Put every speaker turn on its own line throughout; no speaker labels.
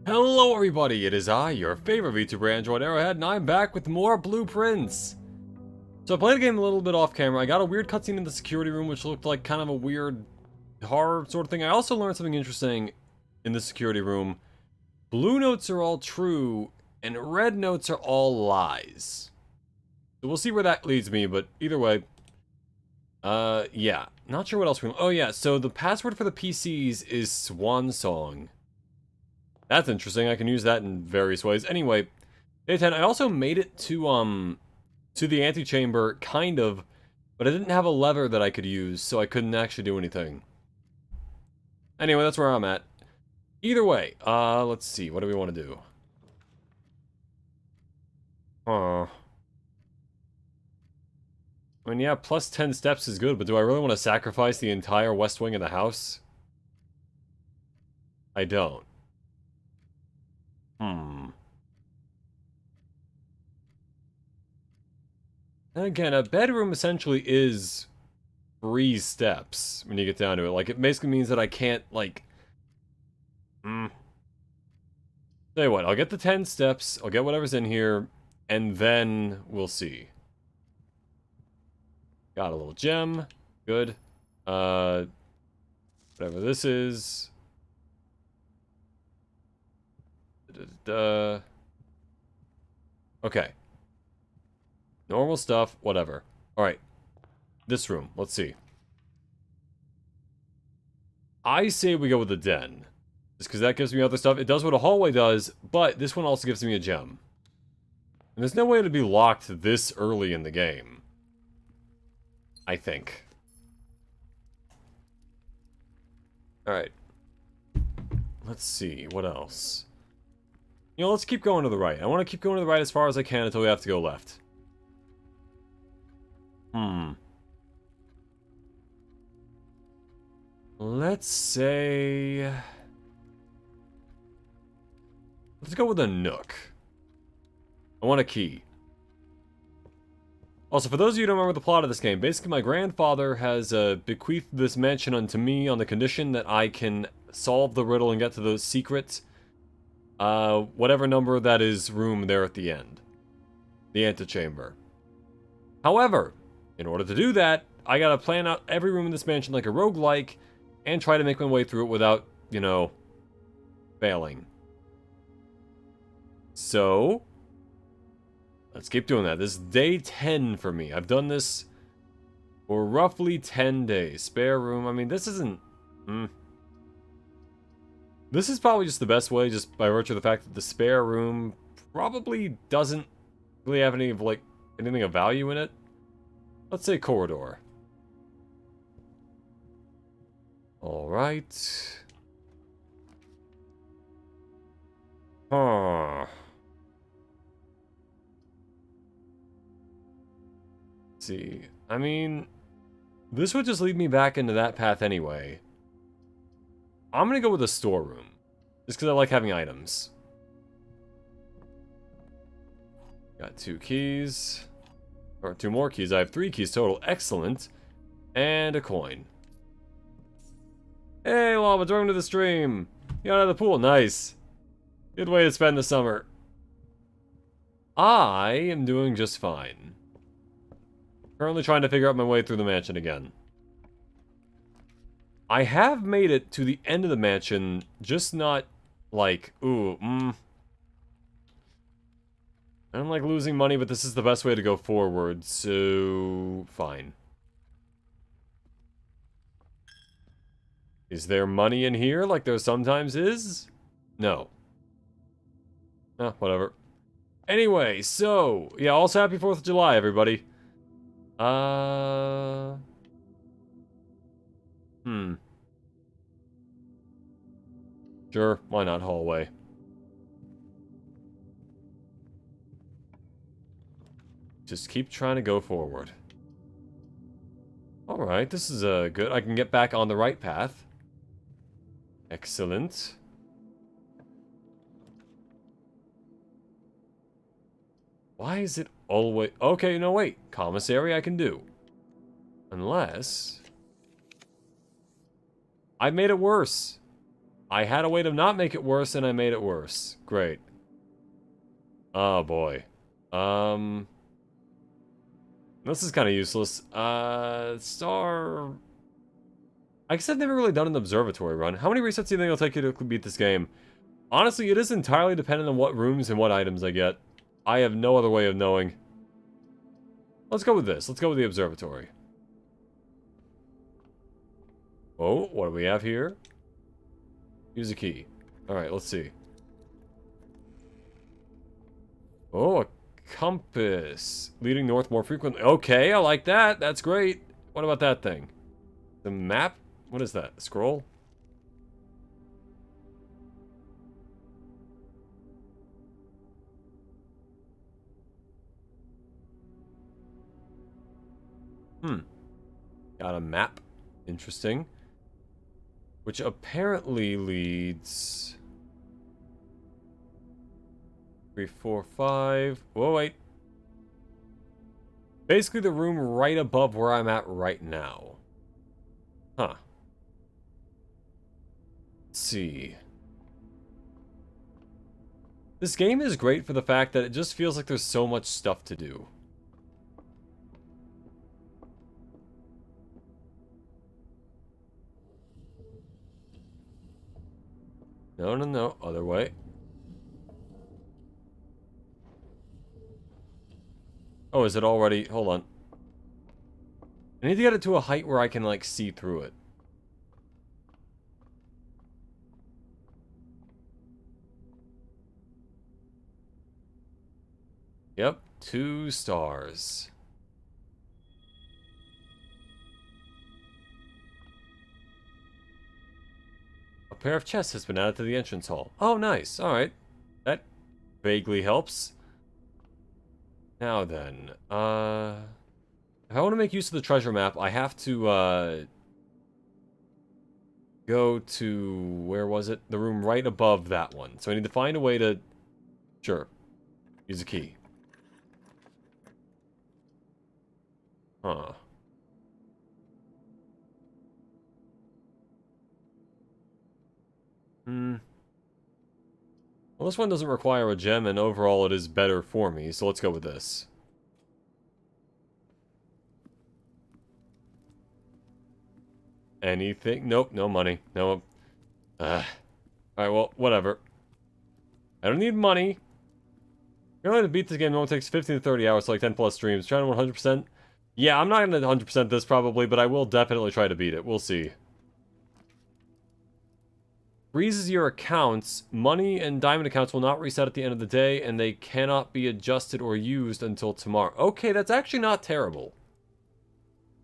Hello everybody, it is I, your favorite VTuber Android Arrowhead, and I'm back with more blueprints! So I played the game a little bit off camera. I got a weird cutscene in the security room which looked like kind of a weird horror sort of thing. I also learned something interesting in the security room. Blue notes are all true, and red notes are all lies. So we'll see where that leads me, but either way. Yeah. Not sure what else oh yeah, so the password for the PCs is Swan Song. That's interesting. I can use that in various ways. Anyway, day 10. I also made it to the antechamber, kind of, but I didn't have a lever that I could use, so I couldn't actually do anything. Anyway, that's where I'm at. Either way, let's see. What do we want to do? I mean, yeah, plus 10 steps is good, but do I really want to sacrifice the entire west wing of the house? I don't. And again, a bedroom essentially is 3 steps when you get down to it. Like, it basically means that I can't, like... Tell you what, I'll get the 10 steps, I'll get whatever's in here, and then we'll see. Got a little gem. Good. Whatever this is. Okay. Normal stuff, whatever. Alright. This room, let's see. I say we go with the den. Just because that gives me other stuff. It does what a hallway does, but this one also gives me a gem. And there's no way to be locked this early in the game. I think. Alright. Let's see, what else? You know, let's keep going to the right. I want to keep going to the right as far as I can until we have to go left. Let's say... Let's go with a nook. I want a key. Also, for those of you who don't remember the plot of this game, basically my grandfather has bequeathed this mansion unto me on the condition that I can solve the riddle and get to the secret. Whatever number that is room there at the end. The antechamber. However, in order to do that, I gotta plan out every room in this mansion like a roguelike and try to make my way through it without, you know, failing. So, let's keep doing that. This is day 10 for me. I've done this for roughly 10 days. Spare room. I mean, this isn't... This is probably just the best way, just by virtue of the fact that the spare room probably doesn't really have any of, like, anything of value in it. Let's say corridor. Alright. Huh. Let's see. I mean, this would just lead me back into that path anyway. I'm gonna go with a storeroom. Just because I like having items. Got 2 keys. Or 2 more keys. I have 3 keys total. Excellent. And a coin. Hey, Lava, join to the stream. You got out of the pool. Nice. Good way to spend the summer. I am doing just fine. Currently trying to figure out my way through the mansion again. I have made it to the end of the mansion, just not like, I don't like losing money, but this is the best way to go forward, so fine. Is there money in here like there sometimes is? No. Whatever. Anyway, so, yeah, also happy 4th of July, everybody. Sure, why not hallway? Just keep trying to go forward. Alright, this is good. I can get back on the right path. Excellent. Why is it always... Okay, no, wait. Commissary I can do. Unless... I made it worse. I had a way to not make it worse, and I made it worse. Great. Oh, boy. This is kind of useless. Star... I guess I've never really done an observatory run. How many resets do you think it'll take you to beat this game? Honestly, it is entirely dependent on what rooms and what items I get. I have no other way of knowing. Let's go with this. Let's go with the observatory. Oh, what do we have here? Use a key. Alright, let's see. Oh, a compass. Leading north more frequently. Okay, I like that. That's great. What about that thing? The map? What is that? Scroll? Got a map. Interesting. Which apparently leads... 3, 4, 5... Whoa, wait. Basically the room right above where I'm at right now. Huh. Let's see. This game is great for the fact that it just feels like there's so much stuff to do. No, no, no. Other way. Oh, is it already? Hold on. I need to get it to a height where I can, like, see through it. Yep, 2 stars. A pair of chests has been added to the entrance hall. Oh, nice. Alright. That vaguely helps. Now then, if I want to make use of the treasure map, I have to, go to, where was it? The room right above that one. So I need to find a way to, sure, use a key. Huh. Well, this one doesn't require a gem, and overall it is better for me, so let's go with this. Anything? Nope, no money. No. Alright, well, whatever. I don't need money. You're going to beat this game, it only takes 15 to 30 hours, so like 10 plus streams. Trying to 100%? Yeah, I'm not going to 100% this probably, but I will definitely try to beat it. We'll see. Freezes your accounts. Money and diamond accounts will not reset at the end of the day, and they cannot be adjusted or used until tomorrow. Okay, that's actually not terrible.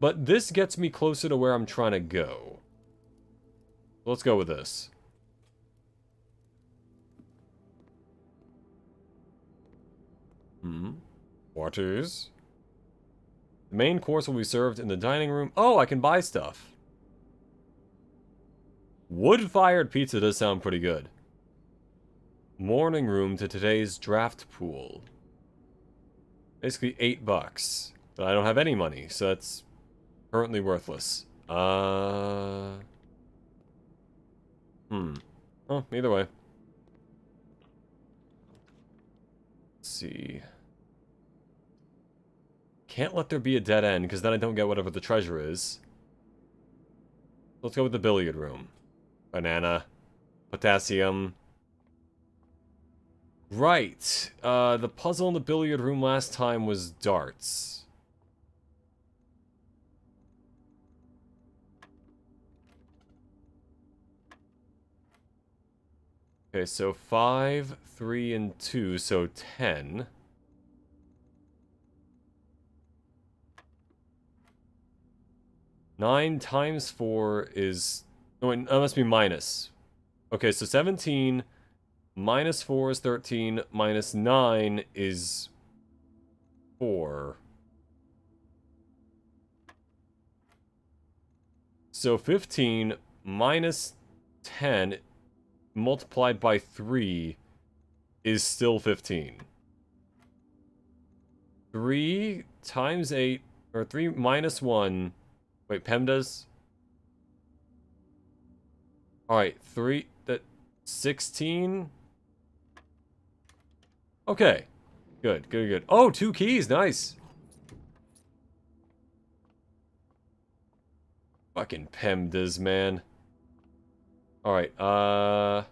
But this gets me closer to where I'm trying to go. Let's go with this. What is? The main course will be served in the dining room. Oh, I can buy stuff. Wood-fired pizza does sound pretty good. Morning room to today's draft pool. Basically $8. But I don't have any money, so that's currently worthless. Oh, either way. Let's see. Can't let there be a dead end, because then I don't get whatever the treasure is. Let's go with the billiard room. Banana. Potassium. Right. The puzzle in the billiard room last time was darts. Okay, so 5, 3, and 2, so 10. Nine times 4 is... Oh, that must be minus. Okay, so 17 minus 4 is 13, minus 9 is 4. So 15 minus 10 multiplied by 3 is still 15. 3 times 8, or 3 minus 1... Wait, PEMDAS? Alright, 3... That... 16. Okay. Good, good, good. Oh, 2 keys. Nice. Fucking PEMDAS, man. Alright, I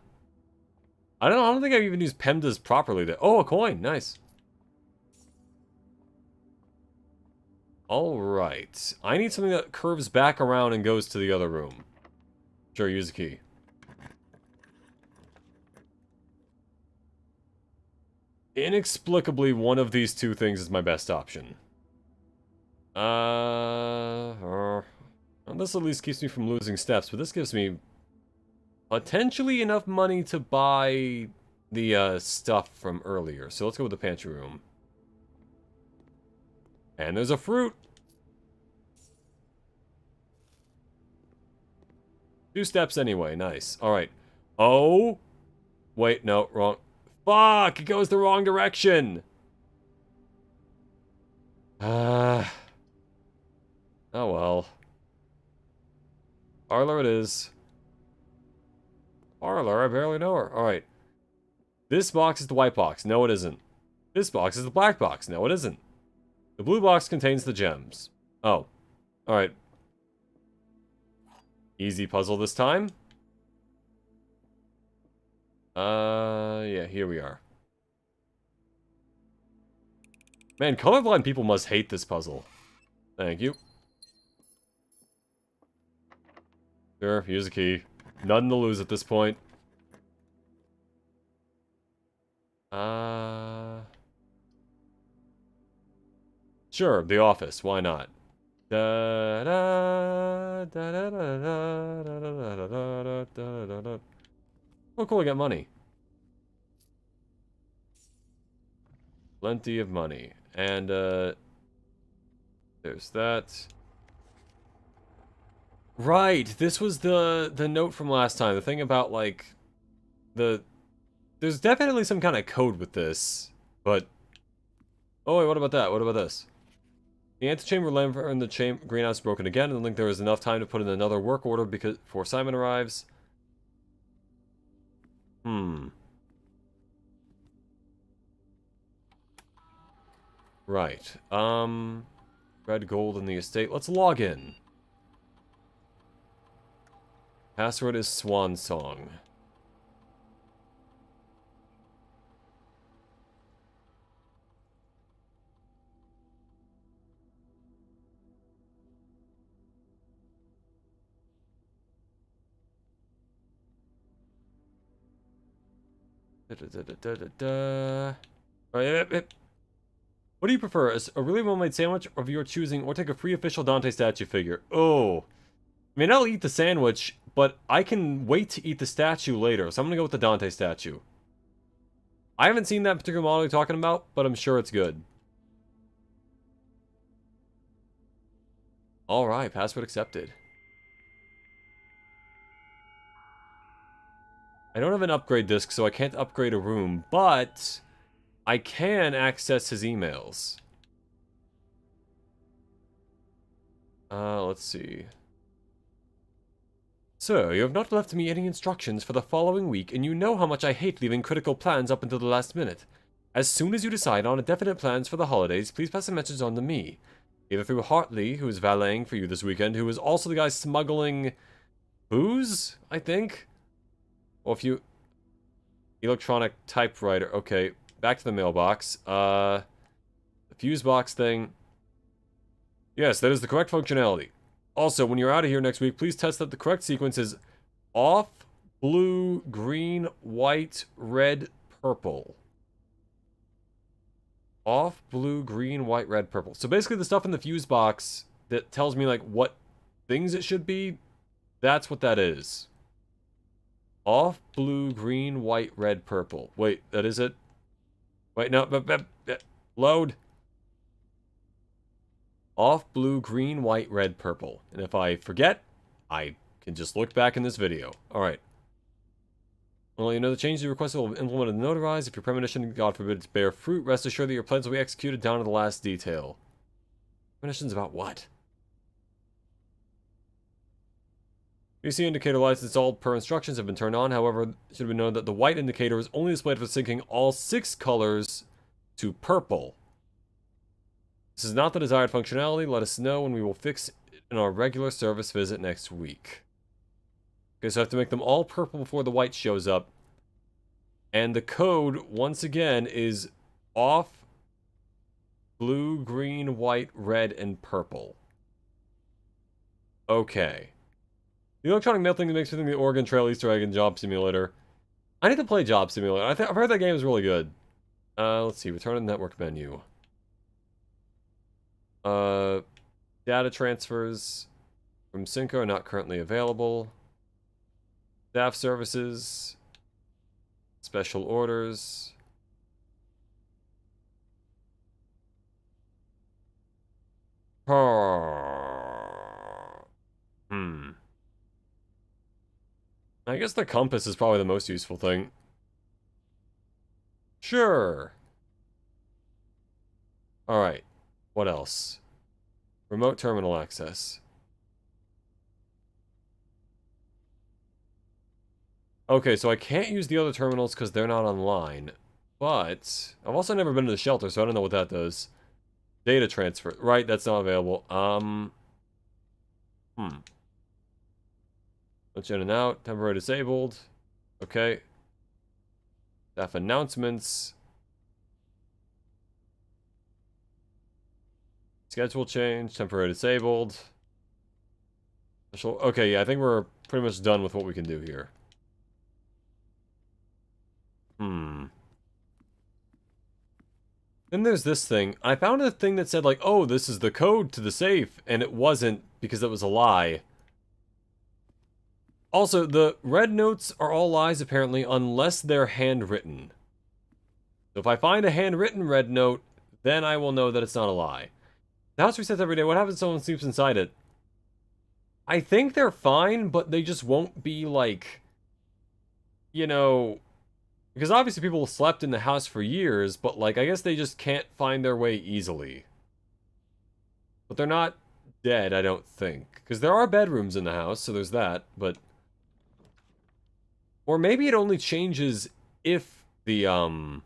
don't think I've even used PEMDAS properly there. Oh, a coin. Nice. Alright. I need something that curves back around and goes to the other room. Sure, use a key. Inexplicably, one of these two things is my best option. This at least keeps me from losing steps, but this gives me potentially enough money to buy the stuff from earlier. So let's go with the pantry room. And there's a fruit. 2 steps anyway. Nice. Alright. Oh. Wait, no. Wrong. Fuck! It goes the wrong direction! Oh well. Parlor it is. Parlor? I barely know her. Alright. This box is the white box. No, it isn't. This box is the black box. No, it isn't. The blue box contains the gems. Oh. Alright. Easy puzzle this time. Yeah, here we are. Man, colorblind people must hate this puzzle. Thank you. Sure, use a key. None to lose at this point. Sure, The Office, why not? Oh, cool, I got money. Plenty of money. And, there's that. Right, this was the note from last time. The thing about, like, there's definitely some kind of code with this, but... Oh, wait, what about that? What about this? The antechamber lamp in the greenhouse broken again. I don't think there was enough time to put in another work order before Simon arrives. Right. Red gold in the estate. Let's log in. Password is Swan Song. What do you prefer? A really well-made sandwich of your choosing, or take a free official Dante statue figure? Oh. I mean, I'll eat the sandwich, but I can wait to eat the statue later, so I'm gonna go with the Dante statue. I haven't seen that particular model you're talking about, but I'm sure it's good. Alright, password accepted. I don't have an upgrade disc, so I can't upgrade a room, but I can access his emails. Let's see. Sir, you have not left me any instructions for the following week, and you know how much I hate leaving critical plans up until the last minute. As soon as you decide on definite plans for the holidays, please pass a message on to me. Either through Hartley, who is valeting for you this weekend, who is also the guy smuggling booze, I think? Or if you... Electronic typewriter. Okay, back to the mailbox. The fuse box thing. Yes, that is the correct functionality. Also, when you're out of here next week, please test that the correct sequence is off, blue, green, white, red, purple. Off, blue, green, white, red, purple. So basically the stuff in the fuse box that tells me, like, what things it should be, that's what that is. Off, blue, green, white, red, purple. Wait, that is it? Wait, no, load. Off, blue, green, white, red, purple. And if I forget, I can just look back in this video. Alright. Well, you know the changes you requested will be implemented and notarized. If your premonition, God forbid, bear fruit, rest assured that your plans will be executed down to the last detail. Premonitions about what? PC indicator lights installed per instructions have been turned on. However, it should be noted that the white indicator is only displayed for syncing all 6 colors to purple. This is not the desired functionality. Let us know when we will fix it in our regular service visit next week. Okay, so I have to make them all purple before the white shows up. And the code, once again, is off, blue, green, white, red, and purple. Okay. The electronic mail thing that makes me think the Oregon Trail Easter egg in Job Simulator. I need to play Job Simulator. I've heard that game is really good. Let's see. Return to the network menu. Data transfers from Synco are not currently available. Staff services. Special orders. I guess the compass is probably the most useful thing. Sure. Alright. What else? Remote terminal access. Okay, so I can't use the other terminals because they're not online. But I've also never been to the shelter, so I don't know what that does. Data transfer. Right, that's not available. Switch in and out. Temporary disabled. Okay. Staff announcements. Schedule change. Temporary disabled. Okay, yeah, I think we're pretty much done with what we can do here. Then there's this thing. I found a thing that said, like, oh, this is the code to the safe, and it wasn't because it was a lie. Also, the red notes are all lies, apparently, unless they're handwritten. So if I find a handwritten red note, then I will know that it's not a lie. The house resets every day. What happens if someone sleeps inside it? I think they're fine, but they just won't be, like, you know... Because obviously people slept in the house for years, but, like, I guess they just can't find their way easily. But they're not dead, I don't think. Because there are bedrooms in the house, so there's that, but... Or maybe it only changes if the,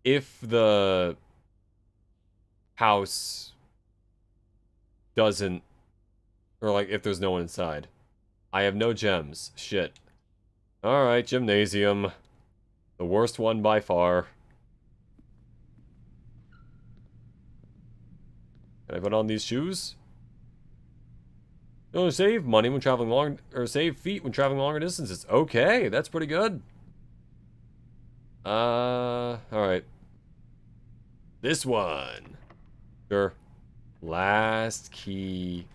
if the house doesn't... Or, like, if there's no one inside. I have no gems. Shit. Alright, gymnasium. The worst one by far. Can I put on these shoes? Oh, save money when traveling long, or save feet when traveling longer distances. Okay, that's pretty good. Alright. This one. Sure. Last key.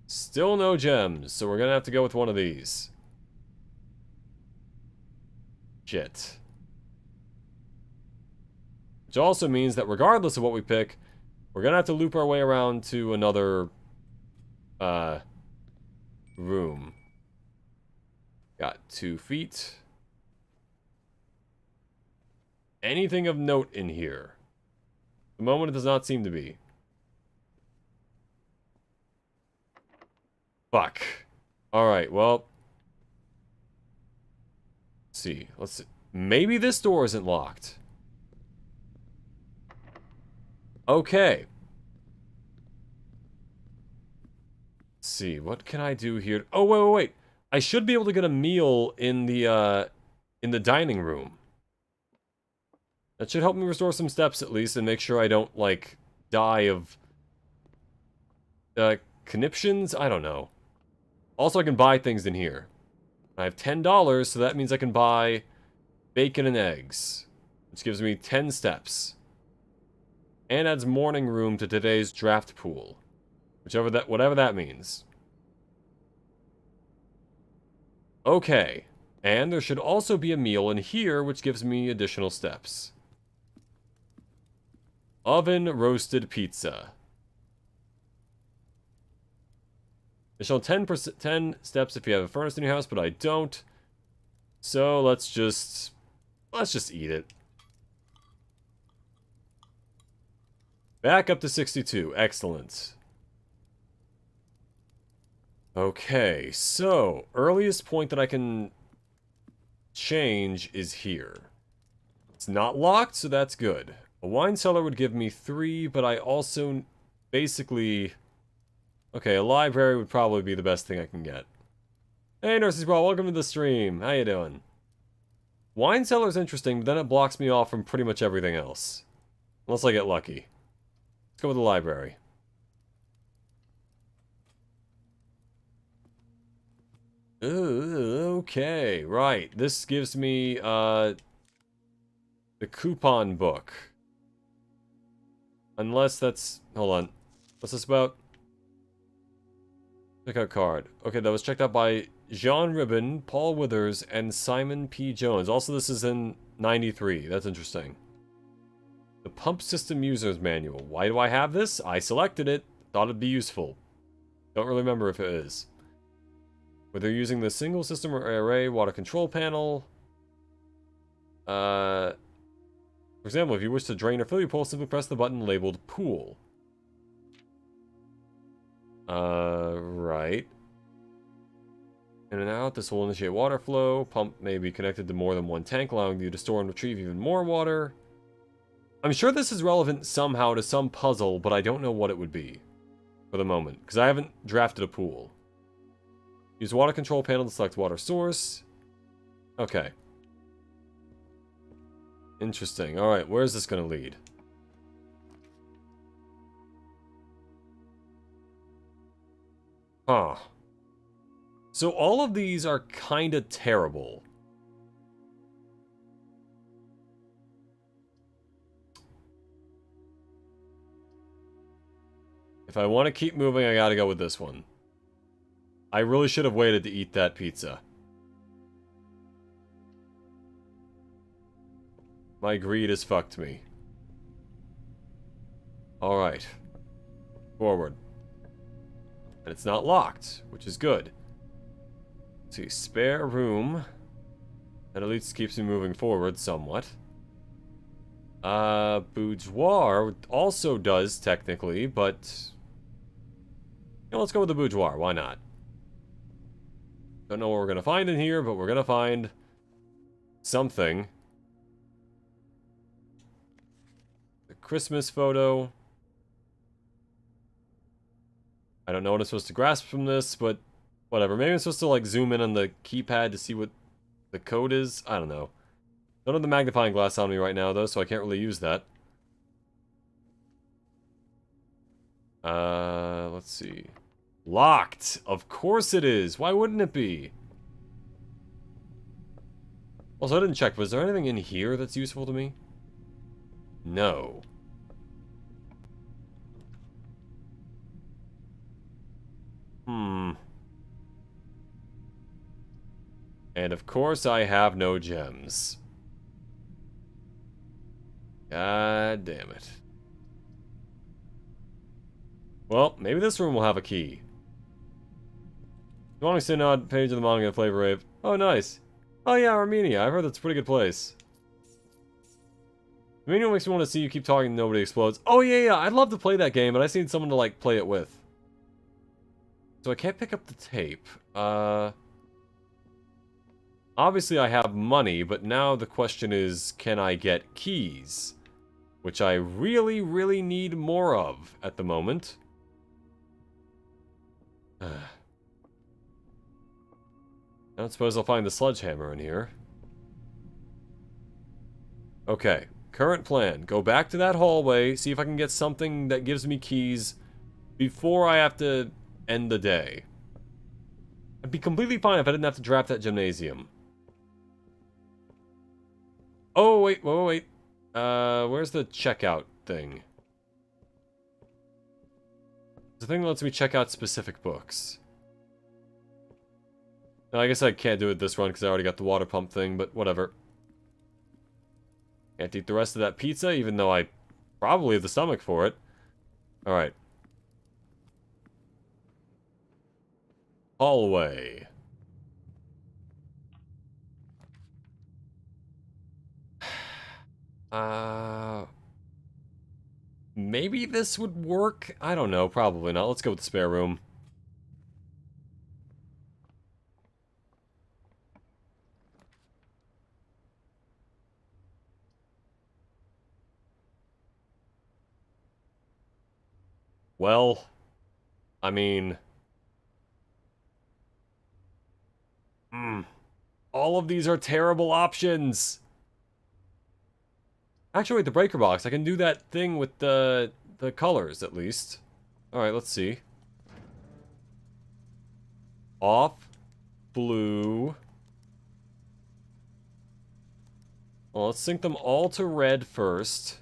Still no gems, so we're gonna have to go with one of these. Shit. Which also means that regardless of what we pick, we're gonna have to loop our way around to another, room. Got 2 feet. Anything of note in here? At the moment, it does not seem to be. Fuck. Alright, well... Let's see. Let's see. Maybe this door isn't locked. Okay. Let's see. What can I do here? Oh, wait. I should be able to get a meal in the dining room. That should help me restore some steps, at least, and make sure I don't, like, die of... conniptions? I don't know. Also, I can buy things in here. I have $10, so that means I can buy bacon and eggs, which gives me 10 steps. And adds morning room to today's draft pool. Whatever that means. Okay. And there should also be a meal in here, which gives me additional steps. Oven roasted pizza. Additional 10 steps if you have a furnace in your house, but I don't. So let's just eat it. Back up to 62. Excellent. Okay, so earliest point that I can change is here. It's not locked, so that's good. A wine cellar would give me 3, but I also basically... Okay, a library would probably be the best thing I can get. Hey, Nurses Brawl, welcome to the stream. How you doing? Wine cellar's interesting, but then it blocks me off from pretty much everything else. Unless I get lucky. Let's go with the library. Okay, right. This gives me, the coupon book. Unless that's... Hold on. What's this about? Checkout card. Okay, that was checked out by Jean Ribbon, Paul Withers, and Simon P. Jones. Also, this is in 93. That's interesting. The Pump System User's Manual. Why do I have this? I selected it. Thought it'd be useful. Don't really remember if it is. Whether you're using the single system or array water control panel. For example, if you wish to drain or fill your pool, simply press the button labeled Pool. Right. In and out, this will initiate water flow. Pump may be connected to more than one tank, allowing you to store and retrieve even more water. I'm sure this is relevant somehow to some puzzle, but I don't know what it would be for the moment, because I haven't drafted a pool. Use water control panel to select water source. Okay. Interesting. Alright, where is this going to lead? Huh. So all of these are kind of terrible. If I want to keep moving, I gotta go with this one. I really should have waited to eat that pizza. My greed has fucked me. Alright. Forward. And it's not locked, which is good. Let's see, spare room. That at least keeps me moving forward somewhat. Boudoir also does, technically, but... You know, let's go with the boudoir, why not? Don't know what we're gonna find in here, but we're gonna find... something. The Christmas photo. I don't know what I'm supposed to grasp from this, but whatever. Maybe I'm supposed to, like, zoom in on the keypad to see what the code is? I don't know. Don't have the magnifying glass on me right now, though, so I can't really use that. Let's see. Locked! Of course it is! Why wouldn't it be? Also, I didn't check. Was there anything in here that's useful to me? No. And of course I have no gems. God damn it. Well, maybe this room will have a key. You want to send on page of the manga Flavor Wave? Oh, nice. Oh yeah, Armenia. I've heard that's a pretty good place. Armenia makes me want to see you keep talking and nobody explodes. Oh yeah, I'd love to play that game, but I just need someone to, like, play it with. So I can't pick up the tape. Obviously I have money, but now the question is, can I get keys? Which I really, really need more of at the moment. I don't suppose I'll find the sledgehammer in here. Okay, current plan. Go back to that hallway, see if I can get something that gives me keys before I have to end the day. I'd be completely fine if I didn't have to draft that gymnasium. Oh, wait. Where's the checkout thing? The thing that lets me check out specific books. No, I guess I can't do it this run because I already got the water pump thing, but whatever. Can't eat the rest of that pizza, even though I probably have the stomach for it. Alright. Hallway. Maybe this would work? I don't know, probably not. Let's go with the spare room. Well, I mean... all of these are terrible options! Actually, wait, the breaker box. I can do that thing with the colors, at least. Alright, let's see. Off. Blue. Well, let's sync them all to red first.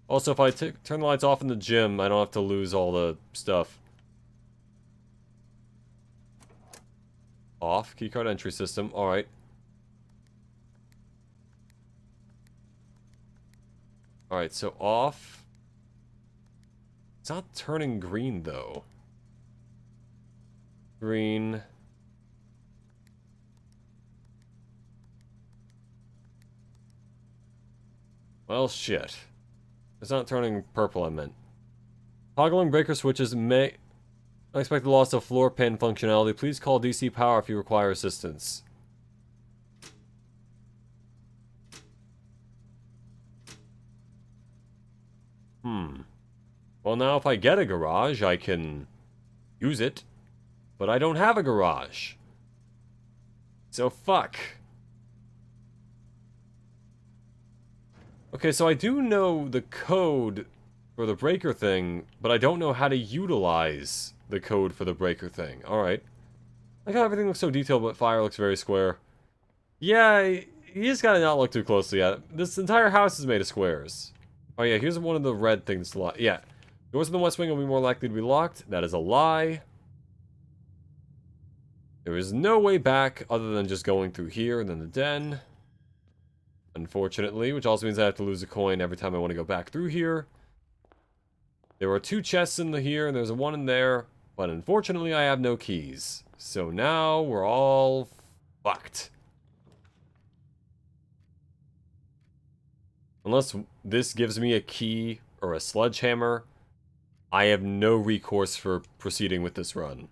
Also, if I turn the lights off in the gym, I don't have to lose all the stuff. Off. Keycard entry system. Alright. Alright, so off. It's not turning green, though. Green. Well, shit. It's not turning purple, I meant. Toggling breaker switches may... Unexpected loss of floor pin functionality. Please call DC Power if you require assistance. Well, now if I get a garage, I can use it. But I don't have a garage. So fuck. Okay, so I do know the code for the breaker thing, but I don't know how to utilize the code for the breaker thing. Alright. Like how everything looks so detailed, but fire looks very square. Yeah, you just gotta not look too closely at it. This entire house is made of squares. Oh yeah, here's one of the red things to lock. Yeah. Doors in the west wing will be more likely to be locked. That is a lie. There is no way back other than just going through here and then the den. Unfortunately, which also means I have to lose a coin every time I want to go back through here. There are 2 chests in here, and there's a 1 in there. But unfortunately, I have no keys. So now, we're all fucked. Unless this gives me a key or a sledgehammer, I have no recourse for proceeding with this run.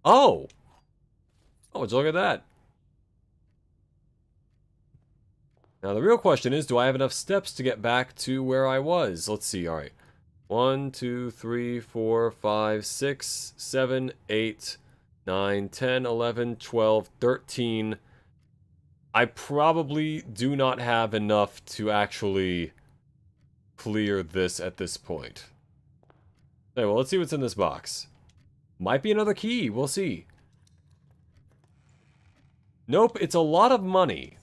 Oh! Oh, would you look at that? Now, the real question is, do I have enough steps to get back to where I was? Let's see, alright. 1, 2, 3, 4, 5, 6, 7, 8, 9, 10, 11, 12, 13. I probably do not have enough to actually clear this at this point. Okay, well, let's see what's in this box. Might be another key, we'll see. Nope, it's a lot of money.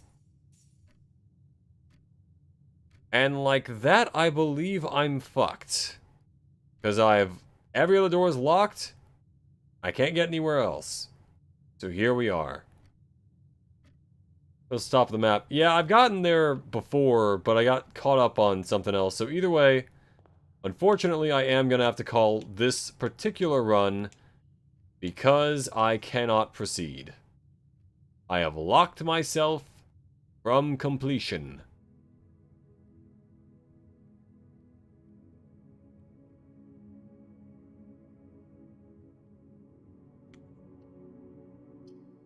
And like that, I believe I'm fucked. Because every other door is locked. I can't get anywhere else. So here we are. Let's stop the map. Yeah, I've gotten there before, but I got caught up on something else. So either way, unfortunately, I am going to have to call this particular run because I cannot proceed. I have locked myself from completion.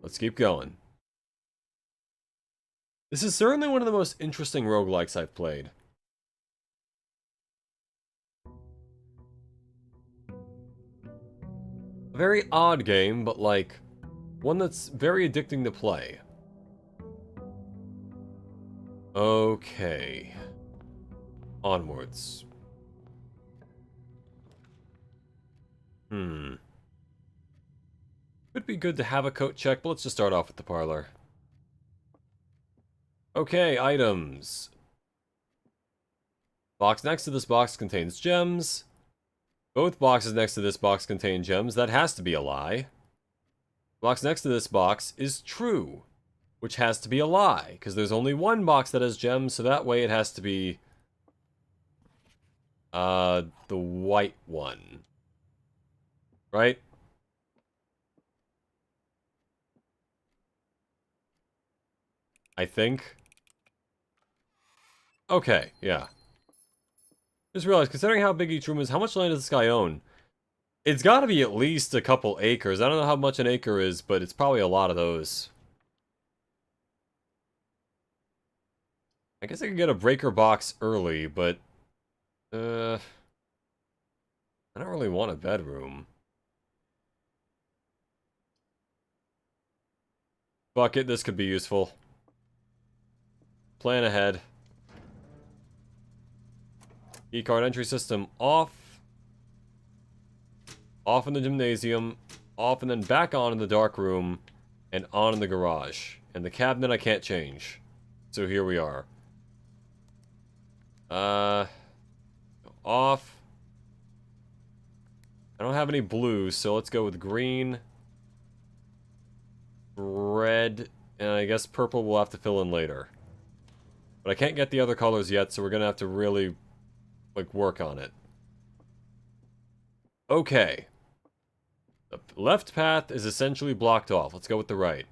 Let's keep going. This is certainly one of the most interesting roguelikes I've played. A very odd game, but like, one that's very addicting to play. Okay. Onwards. Could be good to have a coat check, but let's just start off with the parlor. Okay, items. Box next to this box contains gems. Both boxes next to this box contain gems. That has to be a lie. Box next to this box is true, which has to be a lie, because there's only one box that has gems, so that way it has to be the white one. Right? I think. Okay, yeah. Just realized, considering how big each room is, how much land does this guy own? It's gotta be at least a couple acres. I don't know how much an acre is, but it's probably a lot of those. I guess I could get a breaker box early, but... I don't really want a bedroom. Fuck it, this could be useful. Plan ahead. Keycard entry system off. Off in the gymnasium. Off and then back on in the dark room. And on in the garage. And the cabinet I can't change. So here we are. Off. I don't have any blue, so let's go with green. Red. And I guess purple we'll have to fill in later. But I can't get the other colors yet, so we're gonna have to really, like, work on it. Okay. The left path is essentially blocked off. Let's go with the right.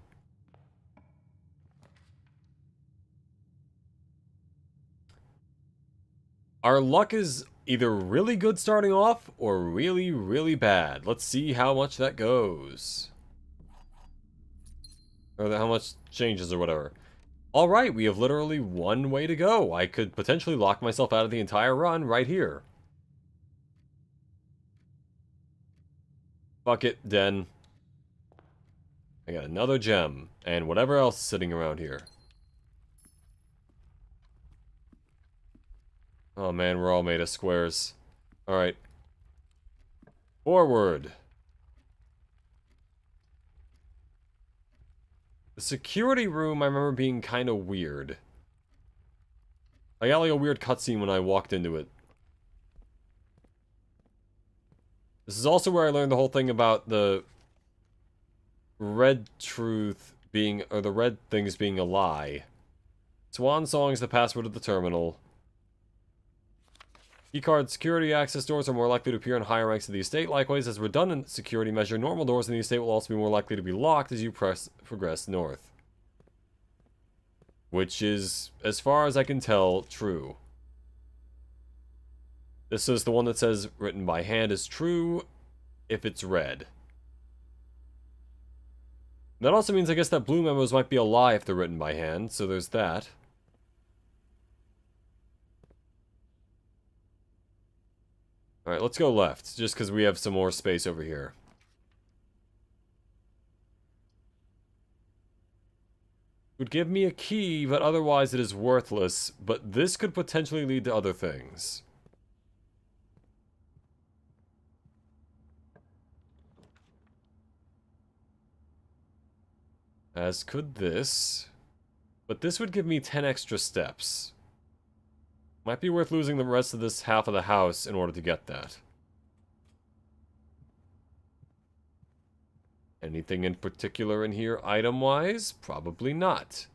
Our luck is either really good starting off, or really, really bad. Let's see how much that goes. Or how much changes or whatever. Alright, we have literally one way to go. I could potentially lock myself out of the entire run right here. Fuck it, Den. I got another gem, and whatever else is sitting around here. Oh man, we're all made of squares. Alright. Forward. The security room I remember being kind of weird. I got like a weird cutscene when I walked into it. This is also where I learned the whole thing about the red truth being, or the red things being a lie. Swan Song is the password of the terminal. Keycard security access doors are more likely to appear in higher ranks of the estate. Likewise, as a redundant security measure, normal doors in the estate will also be more likely to be locked as you progress north. Which is, as far as I can tell, true. This is the one that says written by hand is true if it's red. That also means I guess that blue memos might be a lie if they're written by hand, so there's that. Alright, let's go left, just because we have some more space over here. Would give me a key, but otherwise it is worthless, but this could potentially lead to other things. As could this. But this would give me 10 extra steps. Might be worth losing the rest of this half of the house in order to get that. Anything in particular in here item-wise? Probably not.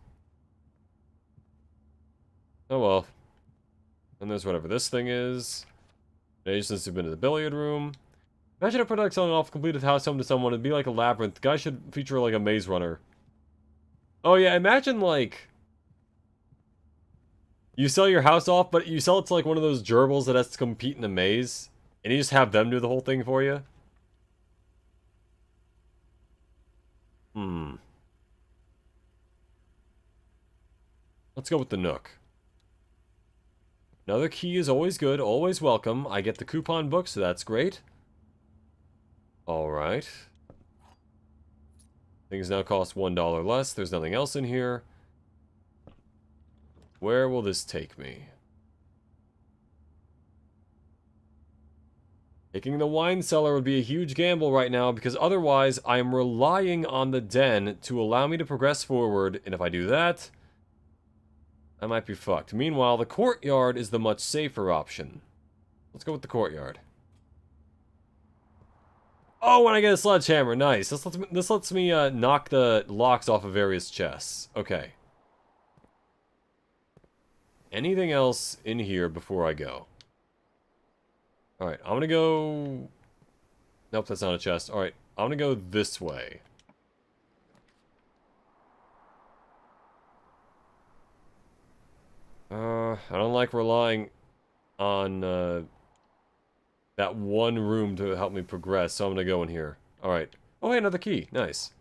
Oh well. And there's whatever this thing is. Since you've been to the billiard room. Imagine a product selling off a completed house home to someone. It'd be like a labyrinth. The guy should feature like a maze runner. Oh yeah, imagine like... You sell your house off, but you sell it to like one of those gerbils that has to compete in a maze. And you just have them do the whole thing for you. Let's go with the Nook. Another key is always good, always welcome. I get the coupon book, so that's great. Alright. Things now cost $1 less. There's nothing else in here. Where will this take me? Taking the wine cellar would be a huge gamble right now, because otherwise I am relying on the den to allow me to progress forward, and if I do that, I might be fucked. Meanwhile, the courtyard is the much safer option. Let's go with the courtyard. Oh, when I get a sledgehammer, nice. This lets me knock the locks off of various chests. Okay. Anything else in here before I go? Alright, I'm gonna go... Nope, that's not a chest. Alright, I'm gonna go this way. I don't like relying on that one room to help me progress, so I'm gonna go in here. Alright. Oh, hey, another key. Nice.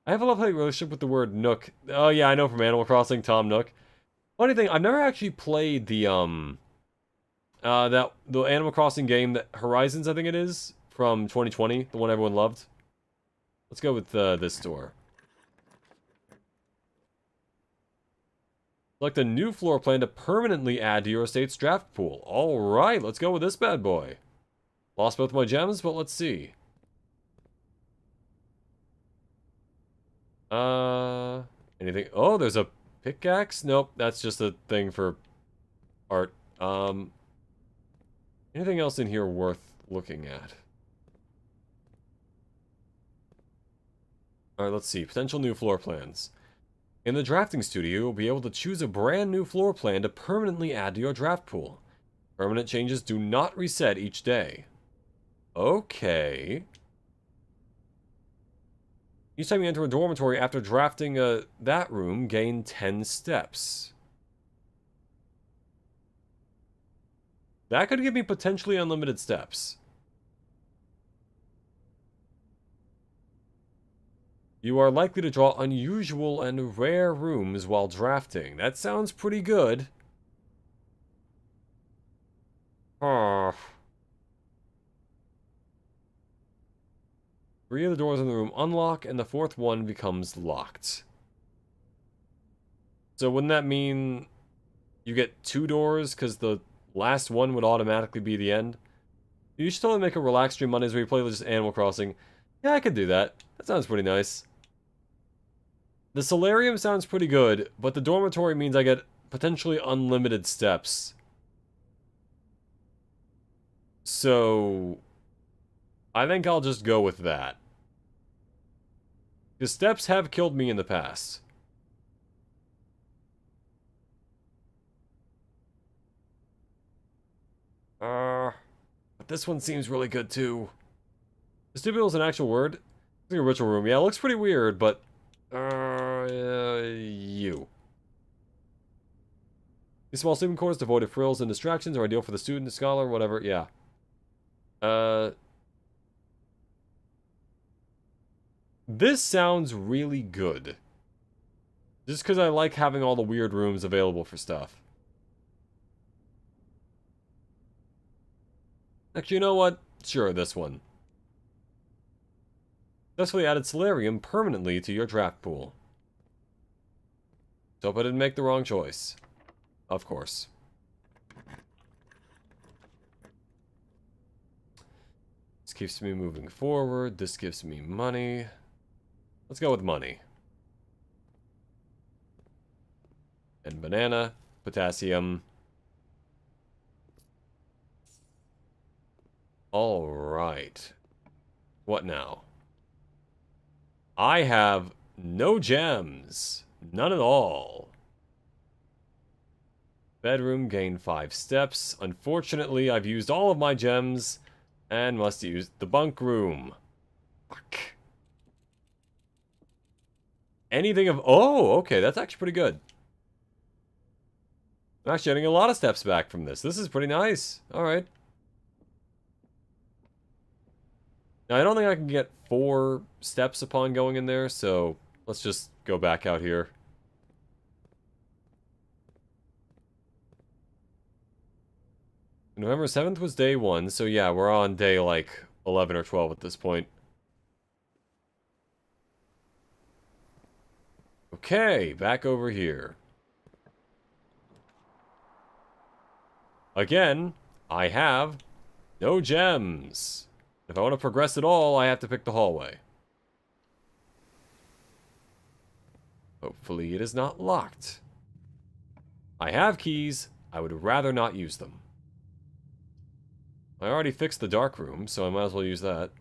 I have a love-hate relationship with the word Nook. Oh yeah, I know from Animal Crossing, Tom Nook. Funny thing, I've never actually played the the Animal Crossing game that Horizons, I think it is, from 2020, the one everyone loved. Let's go with this door. Select a new floor plan to permanently add to your estate's draft pool. Alright, let's go with this bad boy. Lost both my gems, but let's see. Anything? Oh, there's a pickaxe? Nope, that's just a thing for art. Anything else in here worth looking at? Alright, let's see. Potential new floor plans. In the drafting studio, you'll be able to choose a brand new floor plan to permanently add to your draft pool. Permanent changes do not reset each day. Okay. Each time you enter a dormitory after drafting that room, gain 10 steps. That could give me potentially unlimited steps. You are likely to draw unusual and rare rooms while drafting. That sounds pretty good. Huh. 3 of the doors in the room unlock, and the 4th one becomes locked. So wouldn't that mean you get 2 doors, because the last one would automatically be the end? You should totally make a relaxed stream Mondays where you play just Animal Crossing. Yeah, I could do that. That sounds pretty nice. The solarium sounds pretty good, but the dormitory means I get potentially unlimited steps. So I think I'll just go with that. Because steps have killed me in the past. But this one seems really good too. Vestibule is an actual word. It's like a ritual room. Yeah, it looks pretty weird, but you. These small sleeping quarters devoid of frills and distractions are ideal for the student, scholar, whatever. Yeah. This sounds really good. Just because I like having all the weird rooms available for stuff. Actually, you know what? Sure, this one. Successfully added Solarium permanently to your draft pool. So hope I didn't make the wrong choice. Of course. This keeps me moving forward. This gives me money. Let's go with money. And banana, potassium. Alright. What now? I have no gems. None at all. Bedroom, gain 5 steps. Unfortunately, I've used all of my gems and must use the bunk room. Fuck. Anything of... Oh, okay, that's actually pretty good. I'm actually getting a lot of steps back from this. This is pretty nice. Alright. Now, I don't think I can get 4 steps upon going in there, so let's just go back out here. November 7th was day 1, so yeah, we're on day, like, 11 or 12 at this point. Okay, back over here. Again, I have no gems. If I want to progress at all, I have to pick the hallway. Hopefully it is not locked. I have keys. I would rather not use them. I already fixed the dark room, so I might as well use that.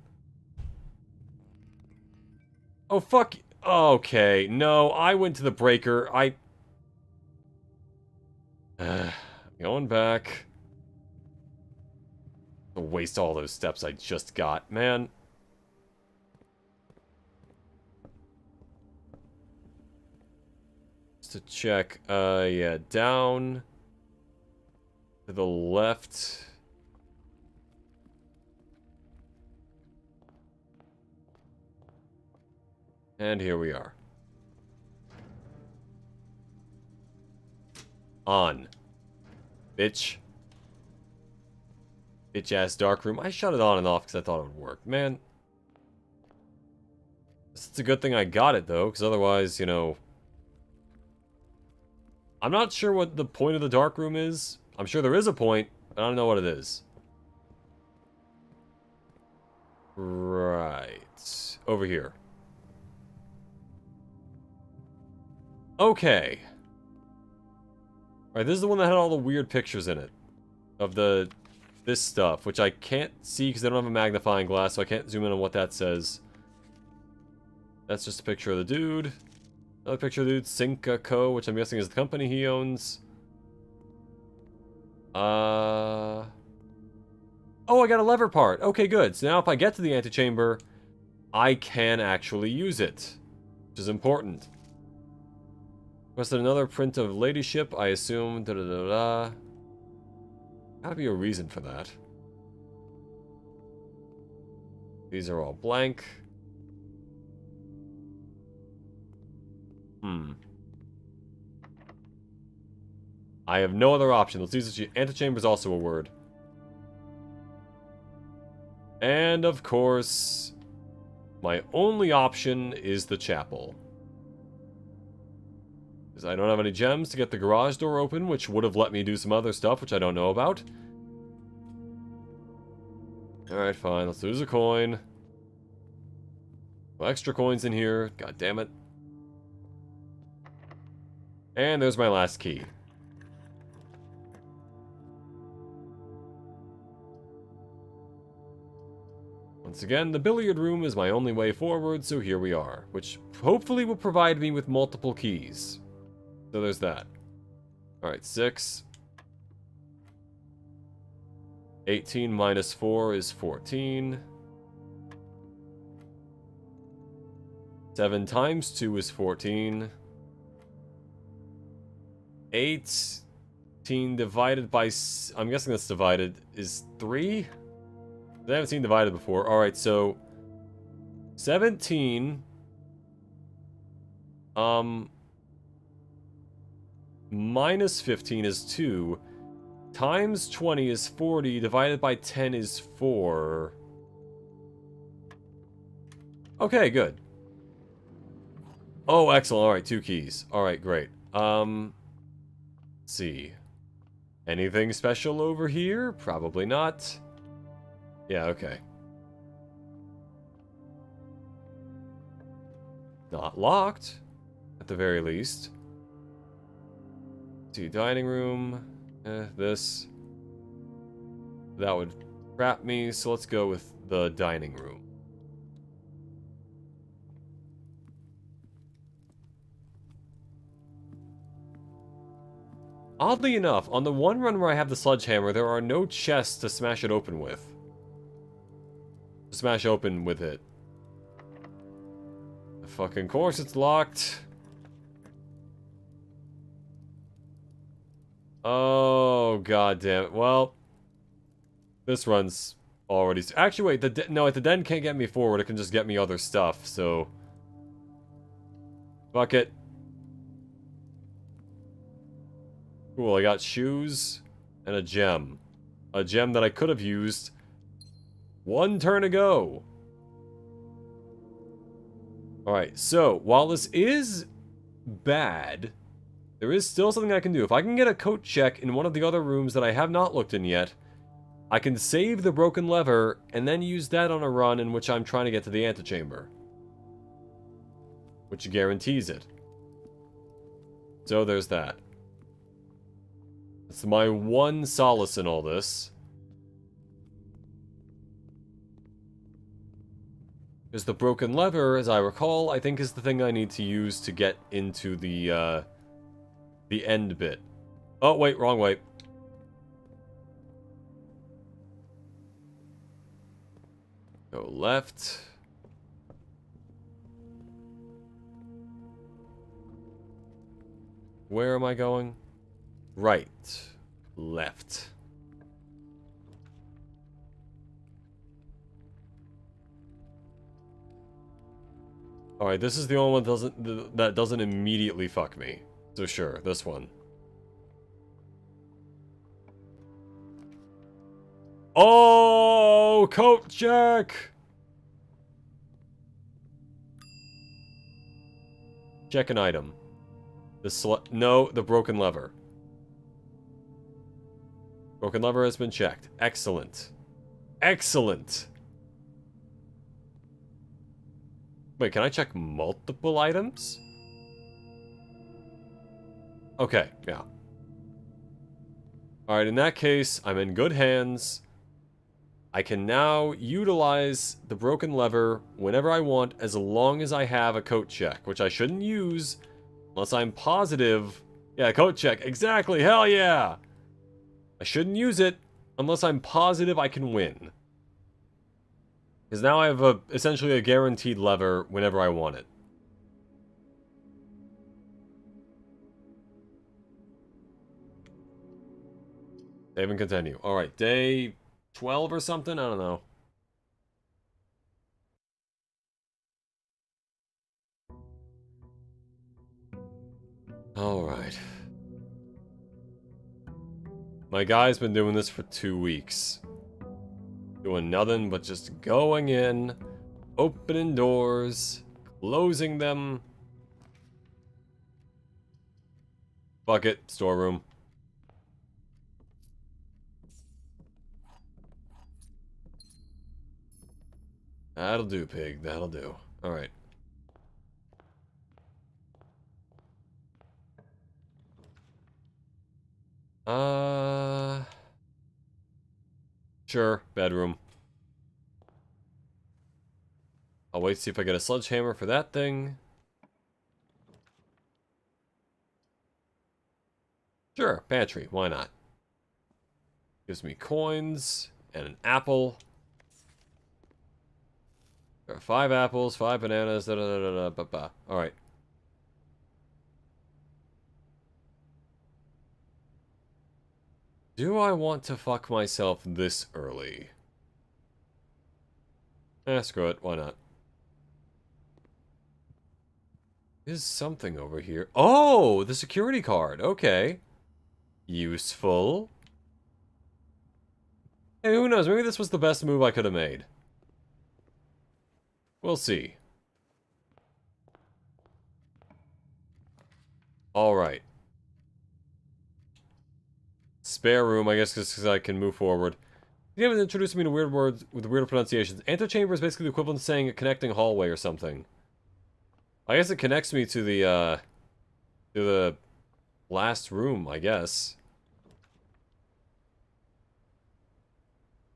Oh, fuck. Okay, no, I went to the breaker. Going back. I'll waste all those steps I just got, man. Just to check, yeah, down to the left. And here we are. On. Bitch. Bitch-ass dark room. I shut it on and off because I thought it would work. Man. It's a good thing I got it, though, because otherwise, you know... I'm not sure what the point of the dark room is. I'm sure there is a point, but I don't know what it is. Right. Over here. Okay. Alright, this is the one that had all the weird pictures in it. Of this stuff, which I can't see because I don't have a magnifying glass, so I can't zoom in on what that says. That's just a picture of the dude. Another picture of the dude, Sinca Co., which I'm guessing is the company he owns. Oh, I got a lever part. Okay, good. So now if I get to the antechamber, I can actually use it, which is important. Requested another print of Ladyship, I assume. Da-da-da-da. Gotta be a reason for that. These are all blank. I have no other option. Let's use the antechamber is also a word. And of course, my only option is the chapel. Because I don't have any gems to get the garage door open, which would have let me do some other stuff, which I don't know about. Alright, fine. Let's lose a coin. No extra coins in here. God damn it. And there's my last key. Once again, the billiard room is my only way forward, so here we are. Which hopefully will provide me with multiple keys. So there's that. Alright, 6. 18 minus 4 is 14. 7 times 2 is 14. 18 divided by... I'm guessing that's divided. Is 3? I haven't seen divided before. Alright, so... 17... minus 15 is 2. Times 20 is 40. Divided by 10 is 4. Okay, good. Oh, excellent. Alright, 2 keys. Alright, great. Let's see. Anything special over here? Probably not. Yeah, okay. Not locked, at the very least. See, dining room. This. That would trap me, so let's go with the dining room. Oddly enough, on the one run where I have the sledgehammer, there are no chests to smash it open with. Smash open with it. Of fucking course it's locked. Oh, god damn it. Well, this run's already... Actually, wait, no, the den can't get me forward. It can just get me other stuff, so... Fuck it. Cool, I got shoes and a gem. A gem that I could have used 1 turn ago. Alright, so, while this is bad, there is still something I can do. If I can get a coat check in one of the other rooms that I have not looked in yet, I can save the broken lever and then use that on a run in which I'm trying to get to the antechamber. Which guarantees it. So there's that. That's my one solace in all this. Because the broken lever, as I recall, I think is the thing I need to use to get into the end bit. Oh, wait, wrong way. Go left. Where am I going? Right. Left. Alright, this is the only one that doesn't immediately fuck me. So sure, this one. Oh, coat check! Check an item. No, the broken lever. Broken lever has been checked. Excellent. Excellent! Wait, can I check multiple items? Okay, yeah. Alright, in that case, I'm in good hands. I can now utilize the broken lever whenever I want, as long as I have a coat check, which I shouldn't use unless I'm positive. Yeah, coat check, exactly, hell yeah! I shouldn't use it unless I'm positive I can win. Because now I have essentially a guaranteed lever whenever I want it. Save and continue. Alright, day 12 or something? I don't know. Alright. My guy's been doing this for 2 weeks. Doing nothing but just going in, opening doors, closing them. Fuck it, storeroom. That'll do, pig. That'll do. Alright. Sure, bedroom. I'll wait to see if I get a sledgehammer for that thing. Sure, pantry. Why not? Gives me coins and an apple. There are 5 apples, 5 bananas, da da da da da da. Alright. Do I want to fuck myself this early? Screw it. Why not? There's something over here. Oh, the security card. Okay. Useful. Hey, who knows? Maybe this was the best move I could have made. We'll see. Alright. Spare room, I guess, because I can move forward. You haven't introduced me to weird words with weird pronunciations. Antechamber is basically the equivalent to saying a connecting hallway or something. I guess it connects me to the last room, I guess.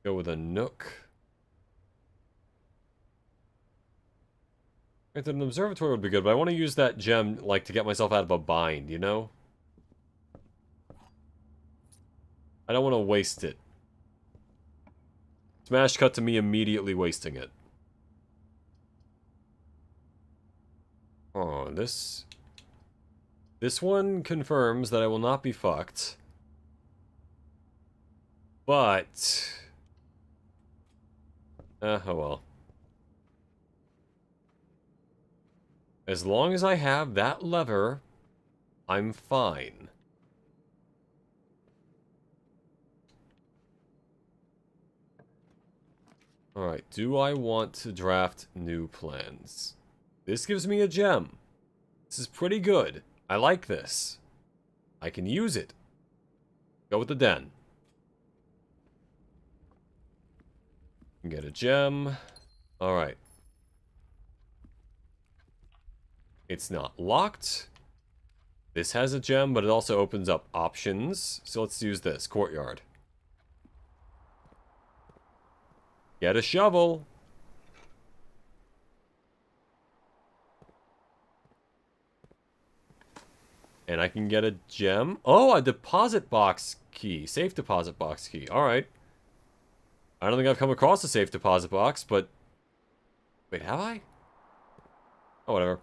Go with a nook. Granted, an observatory would be good, but I want to use that gem, like, to get myself out of a bind, you know? I don't want to waste it. Smash cut to me immediately wasting it. Oh, this one confirms that I will not be fucked. But... oh well. As long as I have that lever, I'm fine. Alright, do I want to draft new plans? This gives me a gem. This is pretty good. I like this. I can use it. Go with the den. Get a gem. Alright. It's not locked. This has a gem, but it also opens up options. So let's use this. Courtyard. Get a shovel. And I can get a gem. Oh, a deposit box key. Safe deposit box key. Alright. I don't think I've come across a safe deposit box, but... wait, have I? Oh, whatever.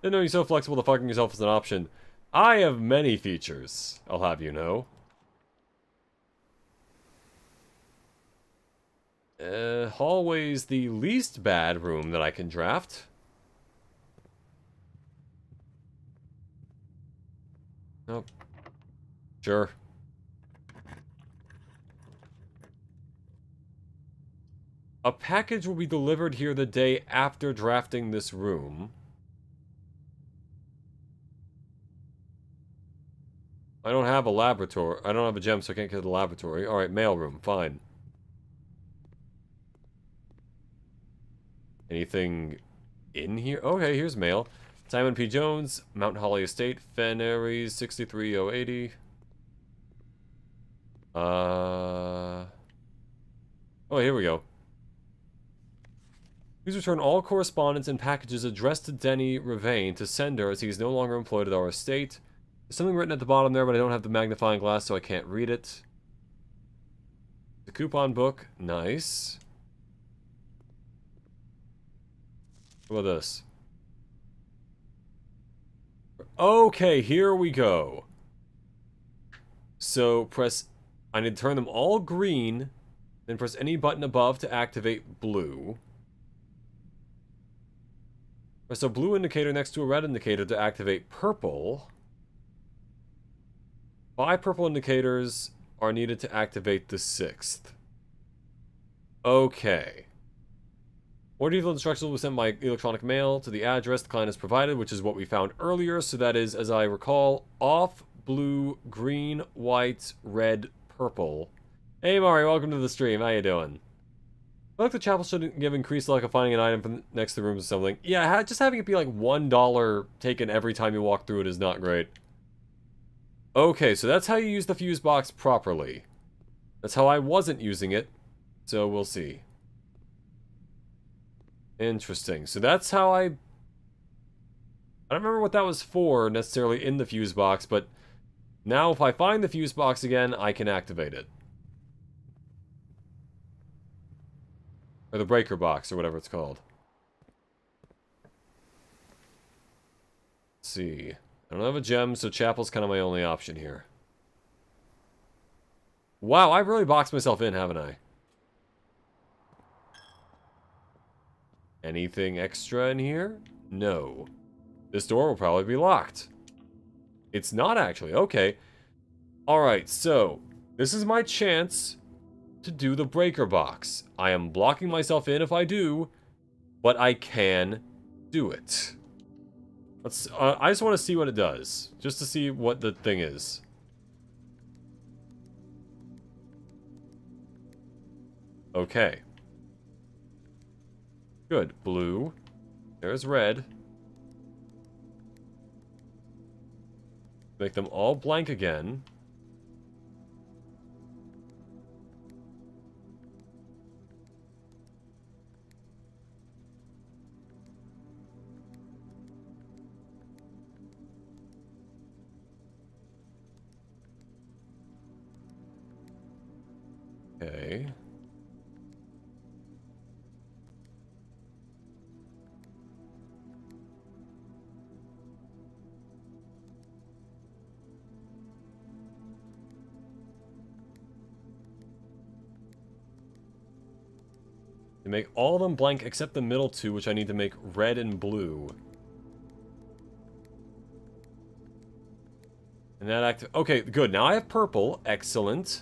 Didn't know you're so flexible to fucking yourself as an option. I have many features, I'll have you know. Hallway's the least bad room that I can draft. Nope. Sure. A package will be delivered here the day after drafting this room. I don't have a laboratory. I don't have a gem, so I can't get to the laboratory. Alright, mailroom. Fine. Anything in here? Okay, here's mail. Simon P. Jones, Mount Holly Estate, Fen Aries, 63080. Oh, here we go. Please return all correspondence and packages addressed to Denny Ravain to sender as he is no longer employed at our estate. There's something written at the bottom there, but I don't have the magnifying glass, so I can't read it. The coupon book. Nice. What about this? Okay, here we go. So, I need to turn them all green, then press any button above to activate blue. Press a blue indicator next to a red indicator to activate purple. 5 purple indicators are needed to activate the 6th. Okay. More detailed instructions will be sent by electronic mail to the address the client has provided, which is what we found earlier. So that is, as I recall, off, blue, green, white, red, purple. Hey Mari, welcome to the stream. How you doing? I feel like the chapel should give increased luck of finding an item from next to the rooms or something. Yeah, just having it be like $1 taken every time you walk through it is not great. Okay, so that's how you use the fuse box properly. That's how I wasn't using it. So we'll see. Interesting. So that's how I don't remember what that was for necessarily in the fuse box, but now if I find the fuse box again, I can activate it. Or the breaker box, or whatever it's called. Let's see. I don't have a gem, so chapel's kind of my only option here. Wow, I've really boxed myself in, haven't I? Anything extra in here? No. This door will probably be locked. It's not actually. Okay. Alright, so this is my chance to do the breaker box. I am blocking myself in if I do, but I can do it. I just want to see what it does. Just to see what the thing is. Okay. Good. Blue. There's red. Make them all blank again. Okay. To make all of them blank except the middle two, which I need to make red and blue. And that okay, good. Now I have purple. Excellent.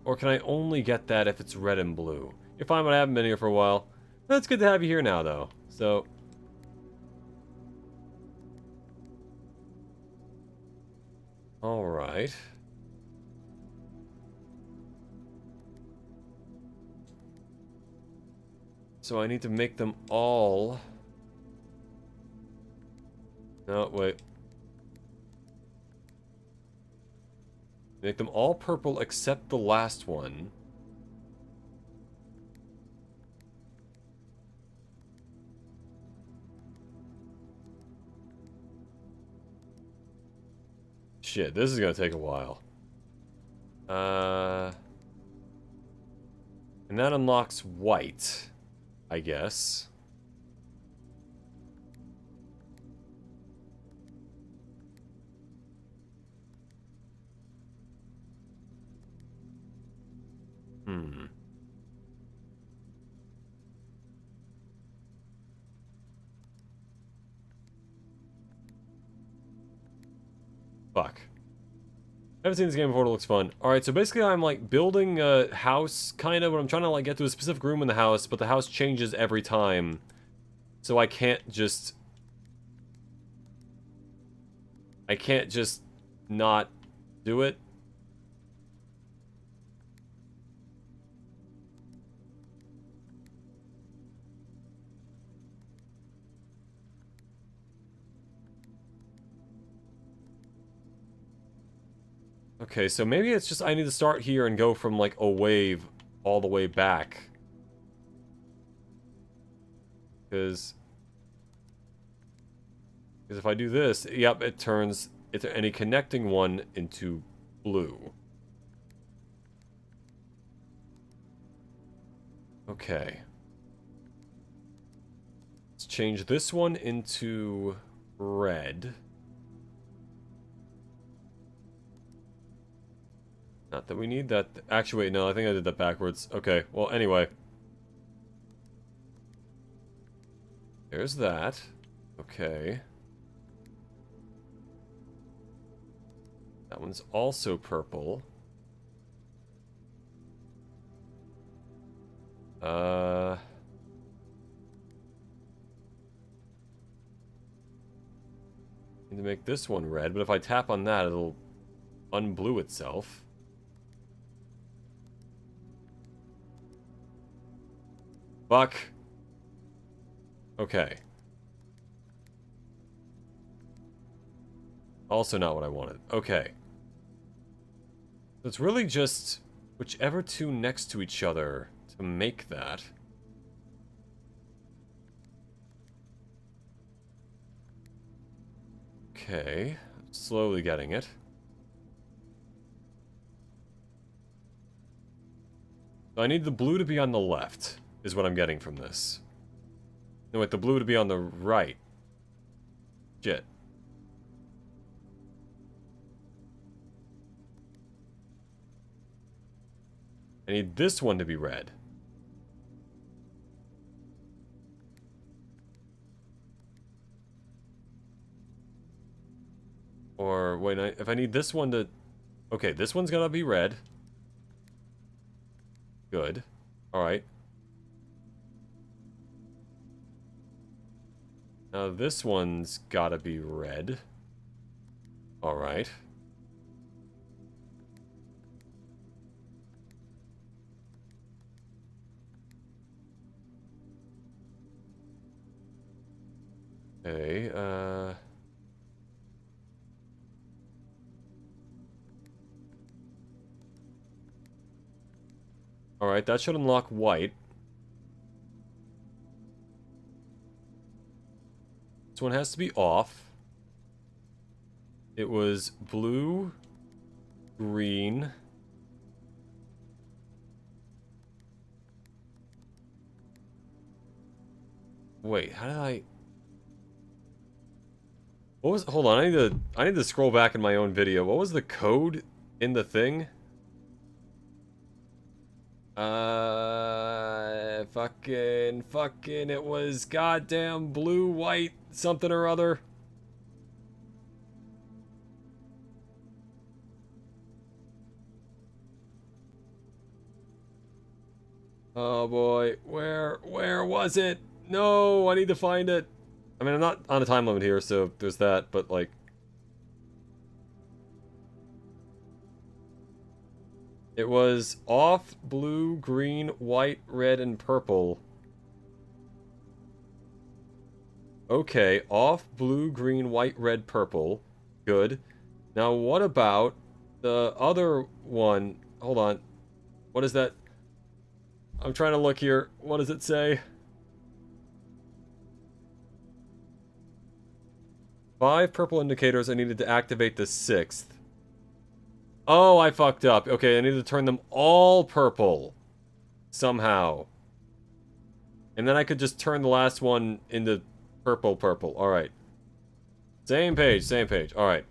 Or can I only get that if it's red and blue? You're fine, but I haven't been here for a while. That's good to have you here now, though. So... Alright. So I need to make them all... No, wait. Make them all purple except the last one. Shit, this is gonna take a while. And that unlocks white, I guess. Fuck. I haven't seen this game before, it looks fun. Alright, so basically I'm like building a house, kind of, but I'm trying to like get to a specific room in the house, but the house changes every time. So I can't just not do it. Okay, so maybe it's just I need to start here and go from like a wave all the way back. Because if I do this, yep, it turns any connecting one into blue. Okay. Let's change this one into red. Not that we need that. Actually, wait, no, I think I did that backwards. Okay, well, anyway. There's that. Okay. That one's also purple. Need to make this one red, but if I tap on that, it'll unblue itself. Fuck. Okay. Also not what I wanted. Okay. So it's really just whichever two next to each other to make that. Okay. Slowly getting it. So I need the blue to be on the left, is what I'm getting from this. No, wait, the blue to be on the right. Shit. I need this one to be red. Or, wait, if I need this one to... Okay, this one's gotta be red. Good. Alright. Now this one's gotta be red. Alright. Okay, Alright, that should unlock white. This one has to be off. It was blue, green. Wait, how did I... What was... Hold on, I need to scroll back in my own video. What was the code in the thing? Fucking, it was goddamn blue, white, something or other. Oh boy, where was it? No, I need to find it. I mean, I'm not on a time limit here, so there's that, but like... It was off, blue, green, white, red, and purple. Okay, off, blue, green, white, red, purple. Good. Now what about the other one? Hold on. What is that? I'm trying to look here. What does it say? 5 purple indicators I needed to activate the 6th. Oh, I fucked up. Okay, I need to turn them all purple. Somehow. And then I could just turn the last one into purple. Alright. Same page. Alright.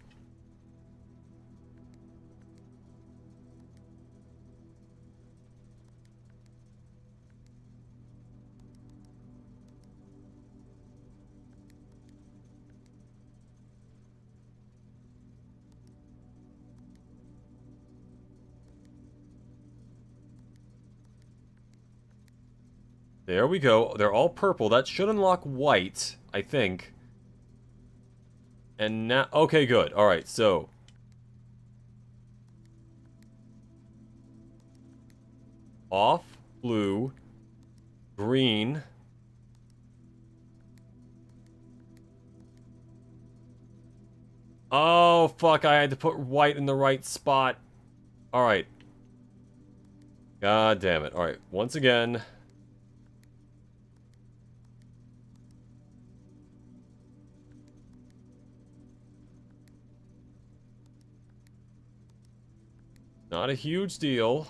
There we go. They're all purple. That should unlock white, I think. And now... Okay, good. Alright, so... Off, blue, green... Oh, fuck, I had to put white in the right spot. Alright. God damn it. Alright, once again. Not a huge deal.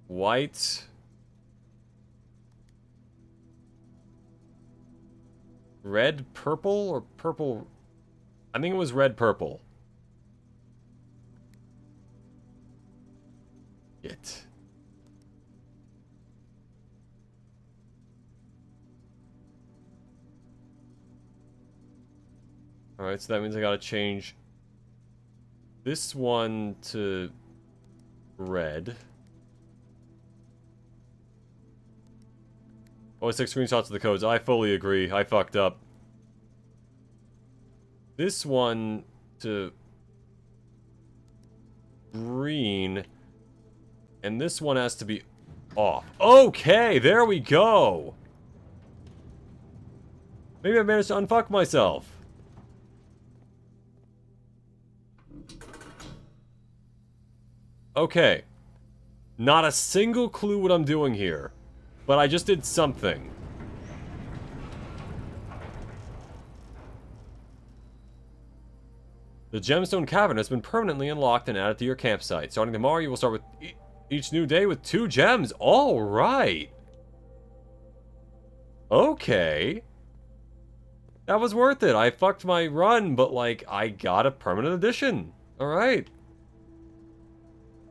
White. Red, purple, or purple? I think it was red, purple. Shit. Alright, so that means I gotta change this one to red. Oh, 6 screenshots of the codes. I fully agree. I fucked up. This one to green. And this one has to be off. Okay, there we go. Maybe I managed to unfuck myself. Okay. Not a single clue what I'm doing here. But I just did something. The Gemstone Cavern has been permanently unlocked and added to your campsite. Starting tomorrow, you will start with each new day with 2 gems. Alright. Okay. That was worth it. I fucked my run, but, like, I got a permanent addition. Alright.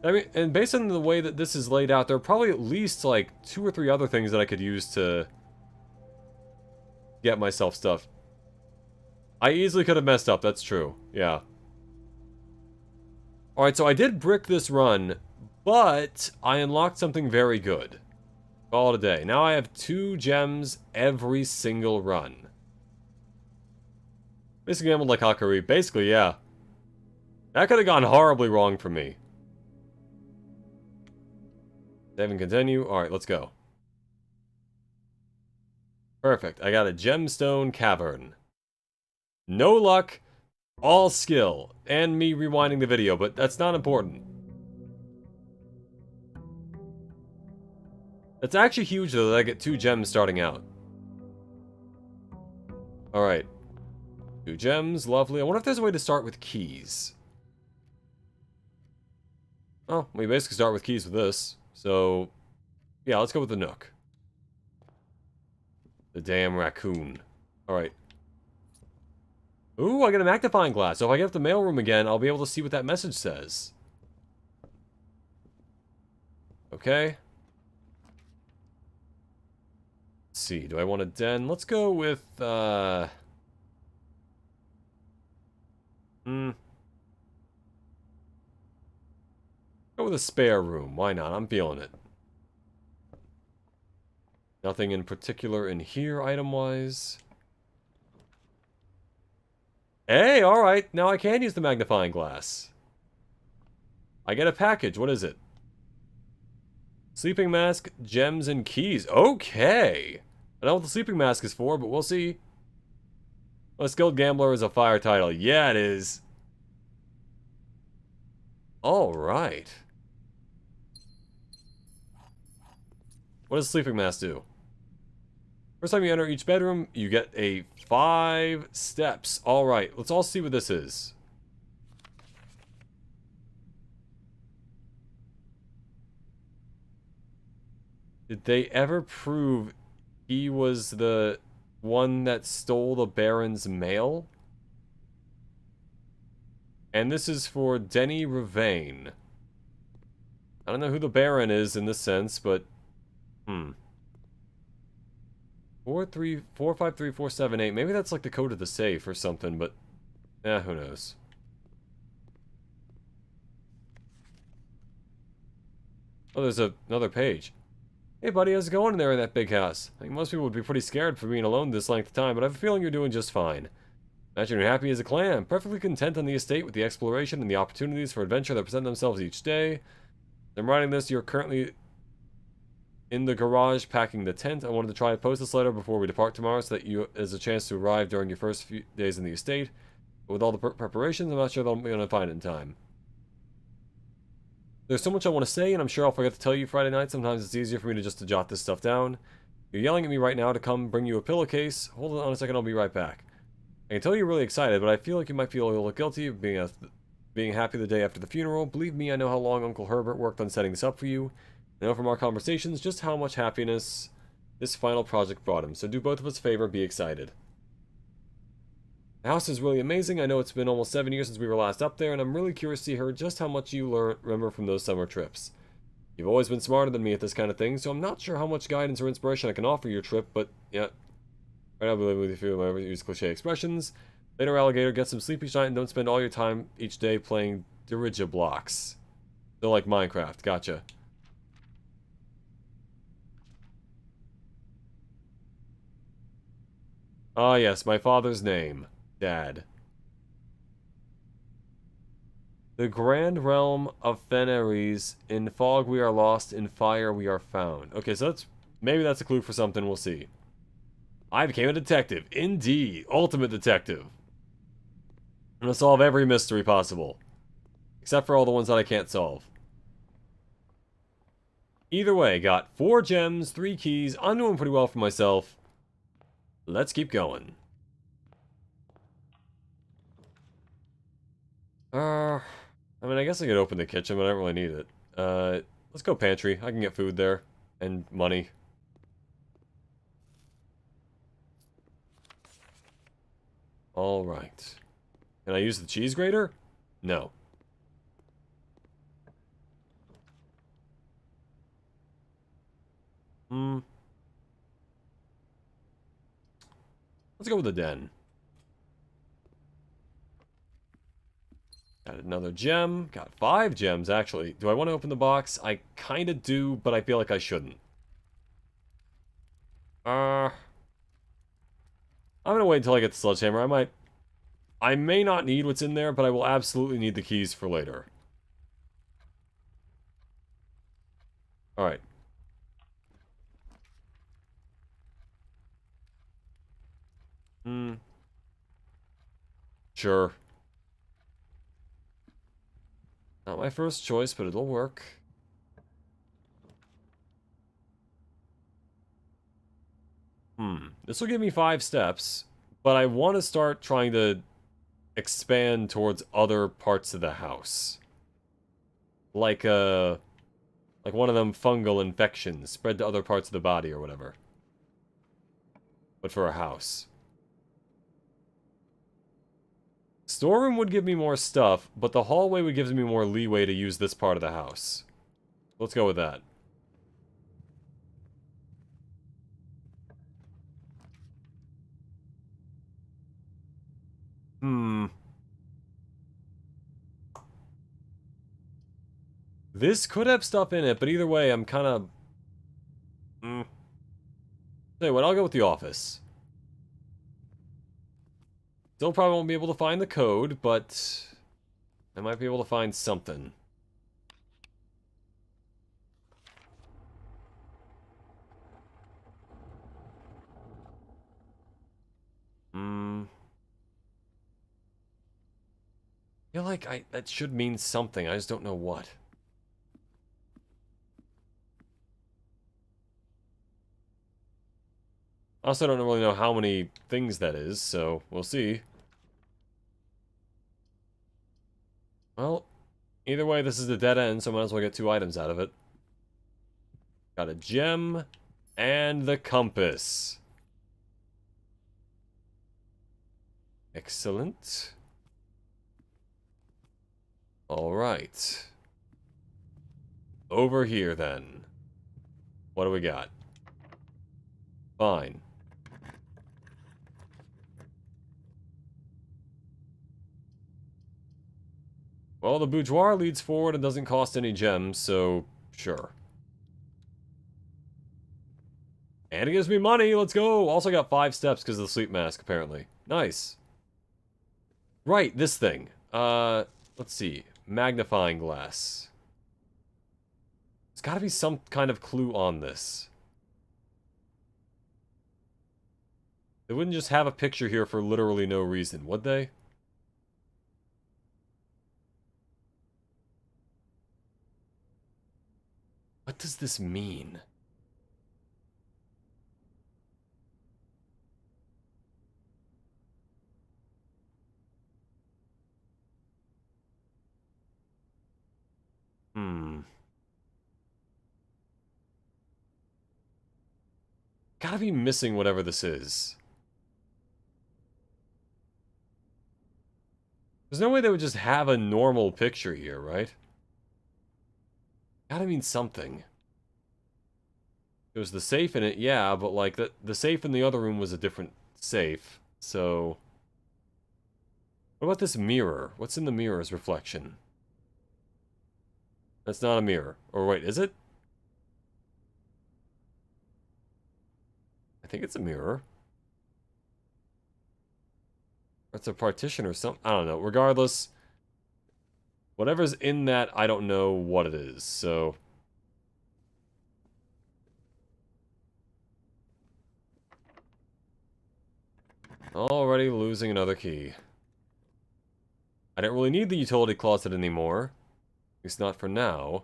I mean, and based on the way that this is laid out, there are probably at least, like, 2 or 3 other things that I could use to get myself stuff. I easily could have messed up, that's true. Yeah. Alright, so I did brick this run, but I unlocked something very good. Call it a day. Now I have 2 gems every single run. Basically, gambled like Hakari. Basically, yeah. That could have gone horribly wrong for me. Save and continue. Alright, let's go. Perfect. I got a Gemstone Cavern. No luck, all skill, and me rewinding the video, but that's not important. That's actually huge, though, that I get 2 gems starting out. Alright. 2 gems, lovely. I wonder if there's a way to start with keys. Oh, we basically start with keys with this. So, yeah, let's go with the Nook. The damn raccoon. Alright. Ooh, I get a magnifying glass. So if I get up the mailroom again, I'll be able to see what that message says. Okay. Let's see, do I want a den? Let's go with, Go with a spare room. Why not? I'm feeling it. Nothing in particular in here, item-wise. Hey, alright. Now I can use the magnifying glass. I get a package. What is it? Sleeping mask, gems, and keys. Okay. I don't know what the sleeping mask is for, but we'll see. A skilled gambler is a fire title. Yeah, it is. Alright. What does sleeping mask do? First time you enter each bedroom, you get a 5 steps. Alright, let's all see what this is. Did they ever prove he was the one that stole the Baron's mail? And this is for Denny Ravain. I don't know who the Baron is in this sense, but... 4534778. Maybe that's like the code of the safe or something, but... who knows. Oh, there's another page. Hey buddy, how's it going in there in that big house? I think most people would be pretty scared for being alone this length of time, but I have a feeling you're doing just fine. Imagine you're happy as a clam, perfectly content on the estate with the exploration and the opportunities for adventure that present themselves each day. I'm writing this, you're currently in the garage packing the tent. I wanted to try to post this letter before we depart tomorrow so that you has a chance to arrive during your first few days in the estate. But with all the preparations, I'm not sure that I'm going to find it in time. There's so much I want to say, and I'm sure I'll forget to tell you Friday night. Sometimes it's easier for me to jot this stuff down. You're yelling at me right now to come bring you a pillowcase. Hold on a second, I'll be right back. I can tell you're really excited, but I feel like you might feel a little guilty of being happy the day after the funeral. Believe me, I know how long Uncle Herbert worked on setting this up for you. I know from our conversations just how much happiness this final project brought him, so do both of us a favor, be excited. The house is really amazing. I know it's been almost 7 years since we were last up there, and I'm really curious to hear just how much you remember from those summer trips. You've always been smarter than me at this kind of thing, so I'm not sure how much guidance or inspiration I can offer your trip, but yeah. Right now, I'll be living with you if I ever use cliche expressions. Later, alligator, get some sleep each night and don't spend all your time each day playing dirigiblocks. They're like Minecraft, gotcha. Ah, yes, my father's name. Dad. The grand realm of Fenris. In fog we are lost, in fire we are found. Okay, so maybe that's a clue for something, we'll see. I became a detective. Indeed. Ultimate detective. I'm gonna solve every mystery possible. Except for all the ones that I can't solve. Either way, got 4 gems, 3 keys. I'm doing pretty well for myself. Let's keep going. I mean, I guess I could open the kitchen, but I don't really need it. Let's go pantry. I can get food there. And money. Alright. Can I use the cheese grater? No. Let's go with the den. Got another gem. Got 5 gems, actually. Do I want to open the box? I kind of do, but I feel like I shouldn't. I'm gonna wait until I get the sledgehammer. I may not need what's in there, but I will absolutely need the keys for later. Alright. Sure. Not my first choice, but it'll work. This will give me 5 steps, but I want to start trying to expand towards other parts of the house. Like one of them fungal infections spread to other parts of the body or whatever. But for a house. Storeroom would give me more stuff, but the hallway would give me more leeway to use this part of the house. Let's go with that. This could have stuff in it, but either way, I'm kind of... Tell you what, I'll go with the office. Still probably won't be able to find the code, but... I might be able to find something. I feel like that should mean something, I just don't know what. I also don't really know how many things that is, so we'll see. Well, either way, this is the dead end, so I might as well get 2 items out of it. Got a gem and the compass. Excellent. Alright. Over here, then. What do we got? Fine. Well, the boudoir leads forward and doesn't cost any gems, so sure. And it gives me money, let's go! Also got 5 steps because of the sleep mask, apparently. Nice. Right, this thing. Let's see. Magnifying glass. There's gotta be some kind of clue on this. They wouldn't just have a picture here for literally no reason, would they? What does this mean? Gotta be missing whatever this is. There's no way they would just have a normal picture here, right? Gotta mean something. There was the safe in it, yeah, but like the safe in the other room was a different safe, so... What about this mirror? What's in the mirror's reflection? That's not a mirror. Or wait, is it? I think it's a mirror. Or it's a partition or something. I don't know. Regardless, whatever's in that, I don't know what it is, so... Already losing another key. I don't really need the utility closet anymore. At least not for now.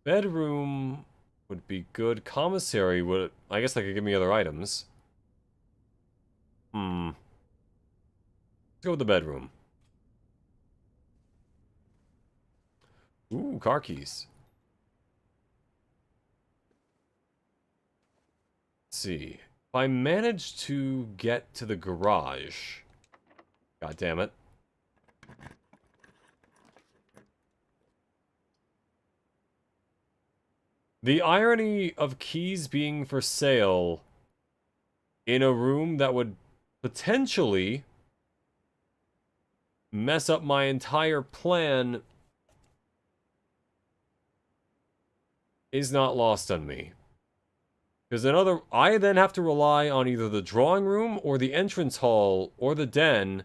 Bedroom would be good. Commissary would... I guess that could give me other items. Let's go with the bedroom. Ooh, car keys. Let's see. If I manage to get to the garage... God damn it. The irony of keys being for sale in a room that would potentially mess up my entire plan is not lost on me. Because I then have to rely on either the drawing room or the entrance hall or the den.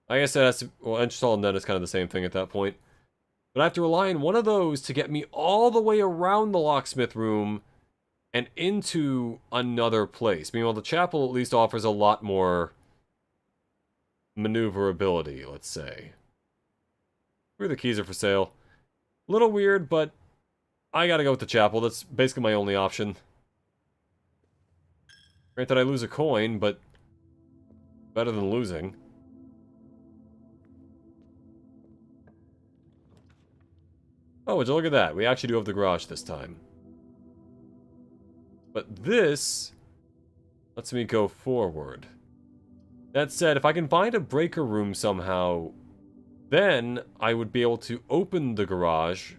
I guess that's, well, entrance hall and den is kind of the same thing at that point. But I have to rely on one of those to get me all the way around the locksmith room and into another place. Meanwhile, the chapel at least offers a lot more maneuverability, let's say. Where the keys are for sale. A little weird, but I gotta go with the chapel. That's basically my only option. Granted, I lose a coin, but better than losing. Oh, would you look at that? We actually do have the garage this time. But this lets me go forward. That said, if I can find a breaker room somehow, then I would be able to open the garage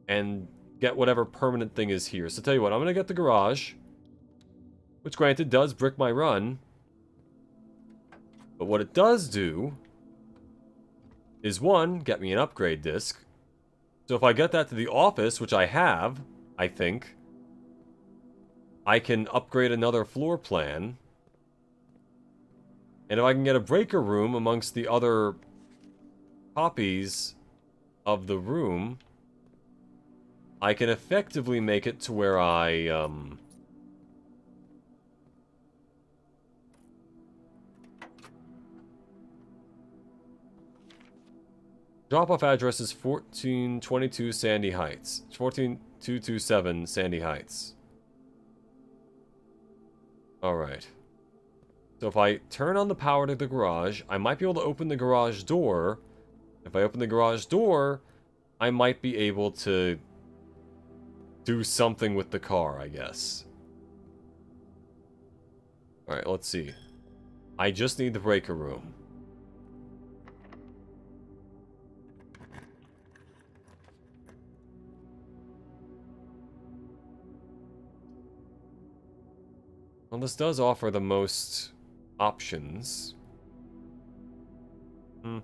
and get whatever permanent thing is here. So tell you what, I'm going to get the garage, which granted does brick my run. But what it does do is, one, get me an upgrade disc. So if I get that to the office, which I have, I think, I can upgrade another floor plan. And if I can get a breaker room amongst the other copies of the room, I can effectively make it to where I, drop-off address is 1422 Sandy Heights. 14227 Sandy Heights. Alright. So if I turn on the power to the garage, I might be able to open the garage door. If I open the garage door, I might be able to do something with the car, I guess. Alright, let's see. I just need the breaker room. Well, this does offer the most options. But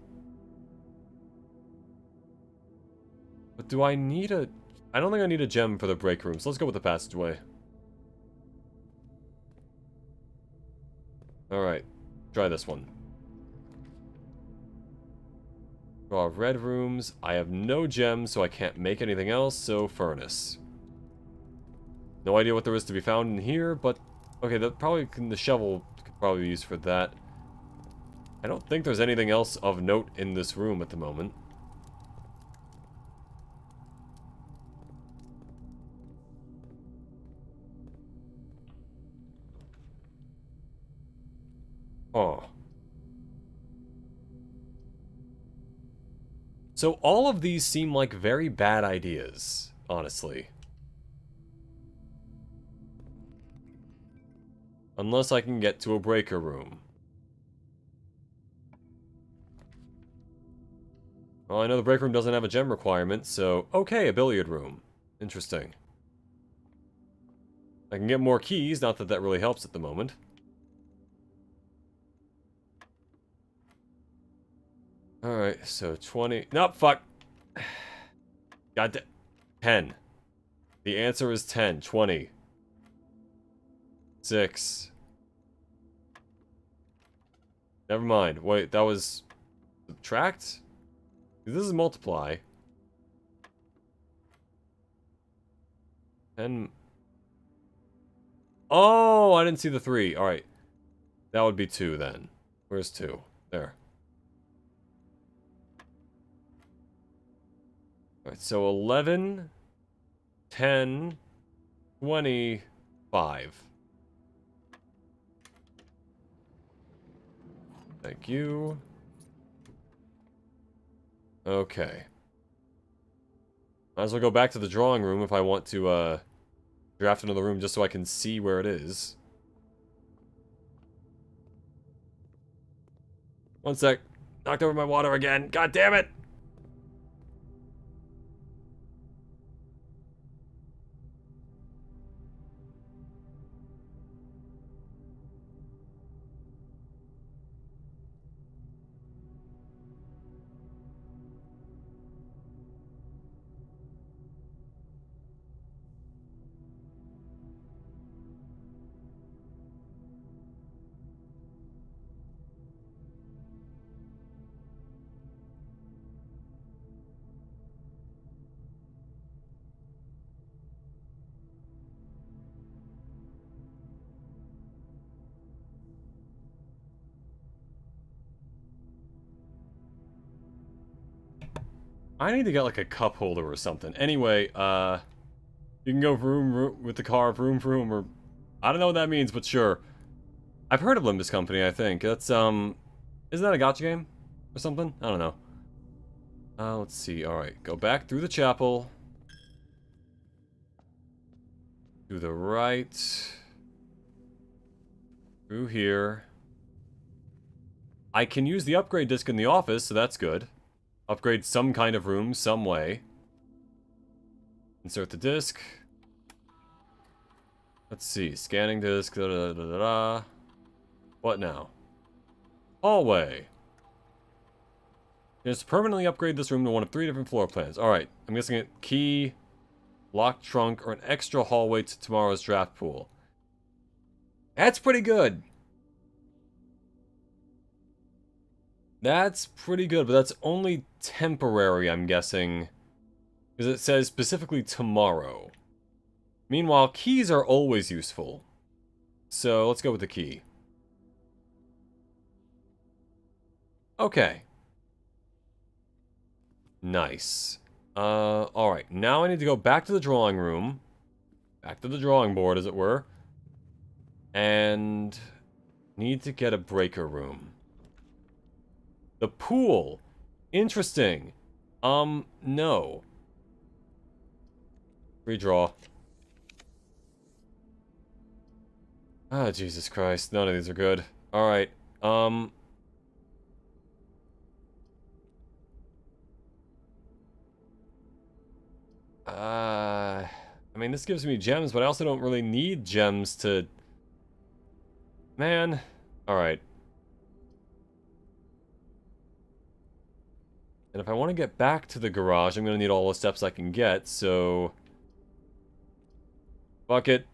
do I need a... I don't think I need a gem for the break room, so let's go with the passageway. Alright, try this one. Draw red rooms. I have no gems, so I can't make anything else, so furnace. No idea what there is to be found in here, but... Okay, the shovel could probably be used for that. I don't think there's anything else of note in this room at the moment. Oh. So all of these seem like very bad ideas, honestly. Unless I can get to a breaker room. Well, I know the break room doesn't have a gem requirement, so... Okay, a billiard room. Interesting. I can get more keys, not that that really helps at the moment. Alright, so 20... Nope, fuck! God 10. The answer is 10. 20. 6. Never mind. Wait, that was... Subtract? This is multiply. 10... Oh, I didn't see the 3. Alright. That would be 2 then. Where's 2? There. Alright, so 11, 10, 25. Thank you. Okay. Might as well go back to the drawing room if I want to, draft another room just so I can see where it is. One sec. Knocked over my water again. God damn it! I need to get like a cup holder or something. Anyway, you can go vroom with the car, vroom vroom, or I don't know what that means, but sure. I've heard of Limbus Company, I think. That's isn't that a gacha game or something? I don't know. Let's see. All right, go back through the chapel. To the right. Through here. I can use the upgrade disc in the office, so that's good. Upgrade some kind of room, some way. Insert the disc. Let's see. Scanning disc. Da, da, da, da, da. What now? Hallway. Just permanently upgrade this room to one of 3 different floor plans. Alright. I'm guessing it. Key, locked trunk, or an extra hallway to tomorrow's draft pool. That's pretty good. That's pretty good, but that's only temporary, I'm guessing. Because it says specifically tomorrow. Meanwhile, keys are always useful. So, let's go with the key. Okay. Nice. Alright. Now I need to go back to the drawing room. Back to the drawing board, as it were. And... need to get a breaker room. The pool. Interesting. No. Redraw. Ah, Jesus Christ. None of these are good. Alright. I mean, this gives me gems, but I also don't really need gems to... Man. Alright. And if I want to get back to the garage, I'm going to need all the steps I can get, so... Fuck it.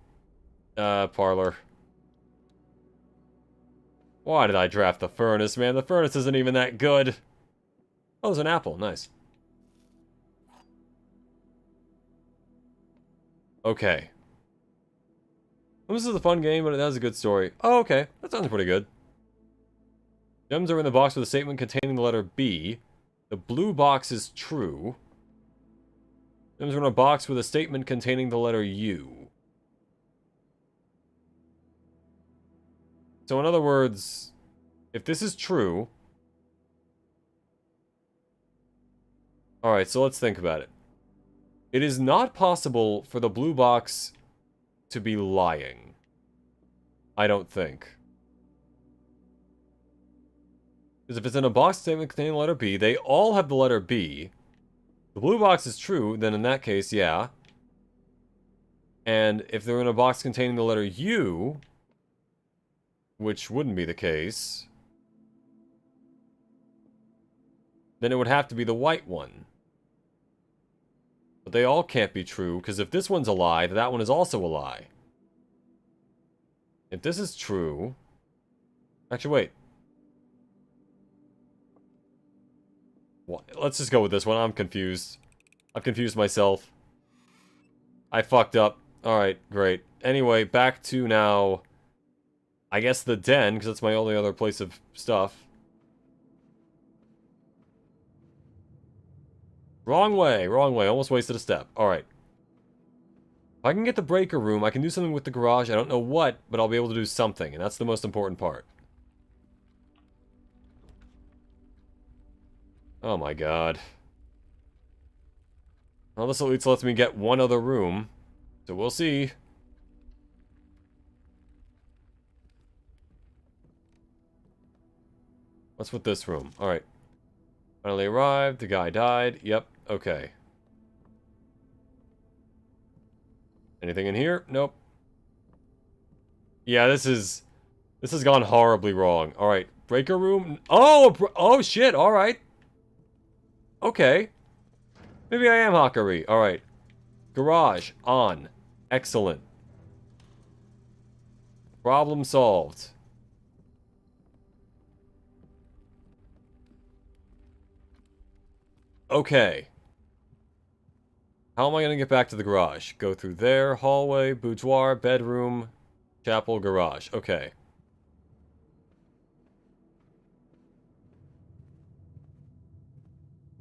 Parlor. Why did I draft the furnace, man? The furnace isn't even that good. Oh, there's an apple. Nice. Okay. Well, this is a fun game, but it has a good story. Oh, okay. That sounds pretty good. Gems are in the box with a statement containing the letter B. The blue box is true. Gems are in a box with a statement containing the letter U. So in other words, if this is true... Alright, so let's think about it. It is not possible for the blue box to be lying. I don't think. Because if it's in a box statement containing the letter B, they all have the letter B. The blue box is true, then in that case, yeah. And if they're in a box containing the letter U, which wouldn't be the case, then it would have to be the white one. But they all can't be true, because if this one's a lie, that one is also a lie. If this is true... Actually, wait. What? Let's just go with this one. I'm confused. I've confused myself. I fucked up. Alright, great. Anyway, back to now... I guess the den, because that's my only other place of stuff. Wrong way, almost wasted a step. Alright. If I can get the breaker room, I can do something with the garage. I don't know what, but I'll be able to do something, and that's the most important part. Oh my god. Well, this at least lets me get one other room. So we'll see. What's with this room? Alright. Finally arrived. The guy died. Yep. Okay. Anything in here? Nope. Yeah, this has gone horribly wrong. Alright. Breaker room? Oh! Oh, shit! Alright. Okay. Maybe I am Hakari. Alright. Garage. On. Excellent. Problem solved. Okay. How am I going to get back to the garage? Go through there, hallway, boudoir, bedroom, chapel, garage. Okay.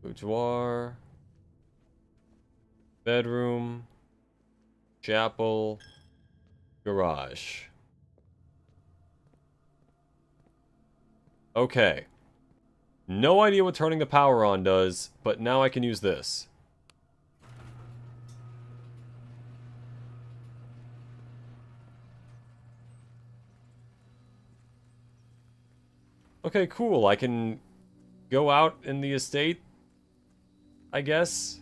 Boudoir, bedroom, chapel, garage. Okay. No idea what turning the power on does, but now I can use this. Okay, cool. I can go out in the estate, I guess.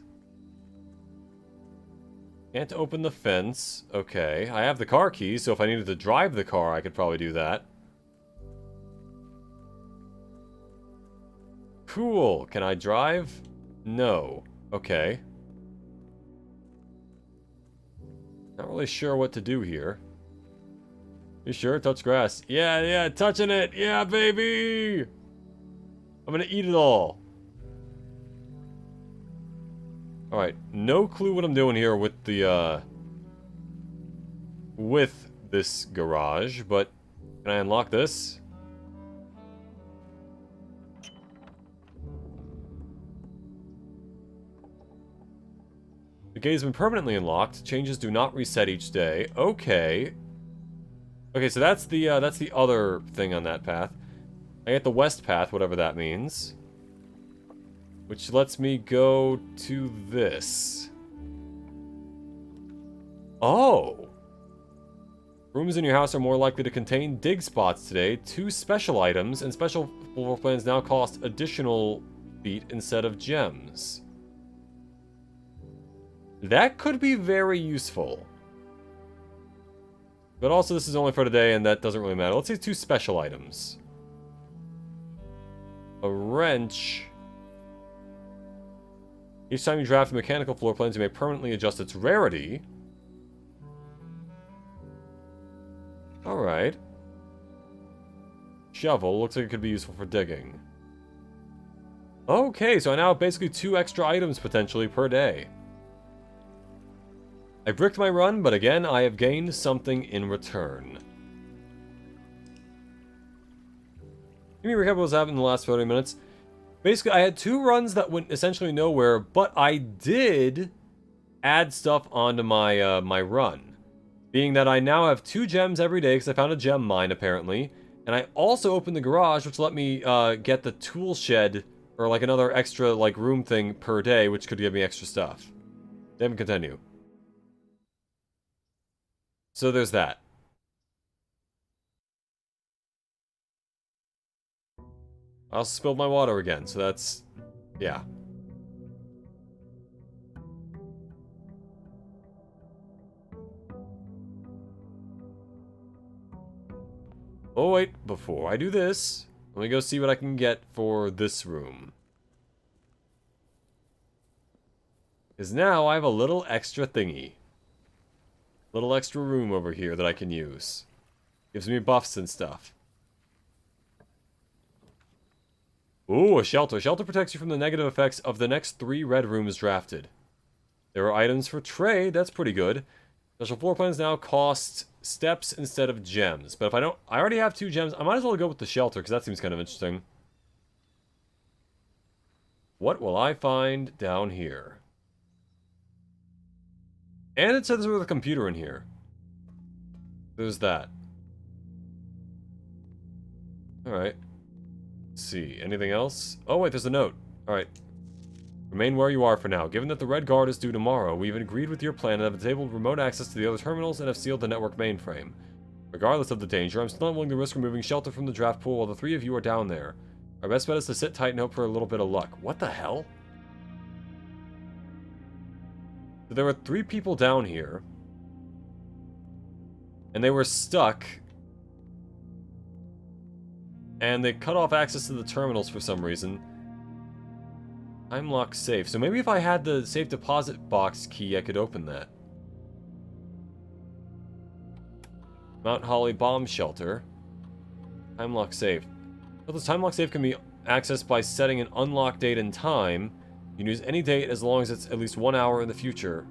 Can't open the fence. Okay. I have the car key, so if I needed to drive the car, I could probably do that. Cool. Can I drive? No. Okay. Not really sure what to do here. You sure? Touch grass. Yeah, touching it. Yeah, baby! I'm gonna eat it all. Alright, no clue what I'm doing here with the, with this garage, but can I unlock this? The gate has been permanently unlocked. Changes do not reset each day. Okay. Okay, so that's the other thing on that path. I get the west path, whatever that means. Which lets me go to this. Oh! Rooms in your house are more likely to contain dig spots today. 2 special items, and special floor plans now cost additional feet instead of gems. That could be very useful. But also, this is only for today, and that doesn't really matter. Let's say 2 special items. A wrench. Each time you draft mechanical floor plans, you may permanently adjust its rarity. Alright. shovel. Looks like it could be useful for digging. Okay, so I now have basically 2 extra items potentially per day. I bricked my run, but again, I have gained something in return. Let me recap what was happening in the last 30 minutes. Basically, I had 2 runs that went essentially nowhere, but I did add stuff onto my my run. Being that I now have 2 gems every day, because I found a gem mine, apparently. And I also opened the garage, which let me get the tool shed, or like another extra like room thing per day, which could give me extra stuff. Then continue. So there's that. I also spilled my water again, so that's... yeah. Oh wait, before I do this, let me go see what I can get for this room. Because now I have a little extra thingy. Little extra room over here that I can use. Gives me buffs and stuff. Ooh, a shelter. Shelter protects you from the negative effects of the next 3 red rooms drafted. There are items for trade, that's pretty good. Special floor plans now cost steps instead of gems. But if I don't... I already have 2 gems. I might as well go with the shelter, because that seems kind of interesting. What will I find down here? And it says there's a computer in here. There's that. Alright. Let's see. Anything else? Oh, wait, there's a note. Alright. Remain where you are for now. Given that the Red Guard is due tomorrow, we've agreed with your plan and have disabled remote access to the other terminals and have sealed the network mainframe. Regardless of the danger, I'm still not willing to risk removing shelter from the draft pool while the 3 of you are down there. Our best bet is to sit tight and hope for a little bit of luck. What the hell? So there were 3 people down here. And they were stuck. And they cut off access to the terminals for some reason. Time lock safe. So maybe if I had the safe deposit box key, I could open that. Mount Holly bomb shelter. Time lock safe. Well, this time lock safe can be accessed by setting an unlock date and time. You can use any date as long as it's at least 1 hour in the future.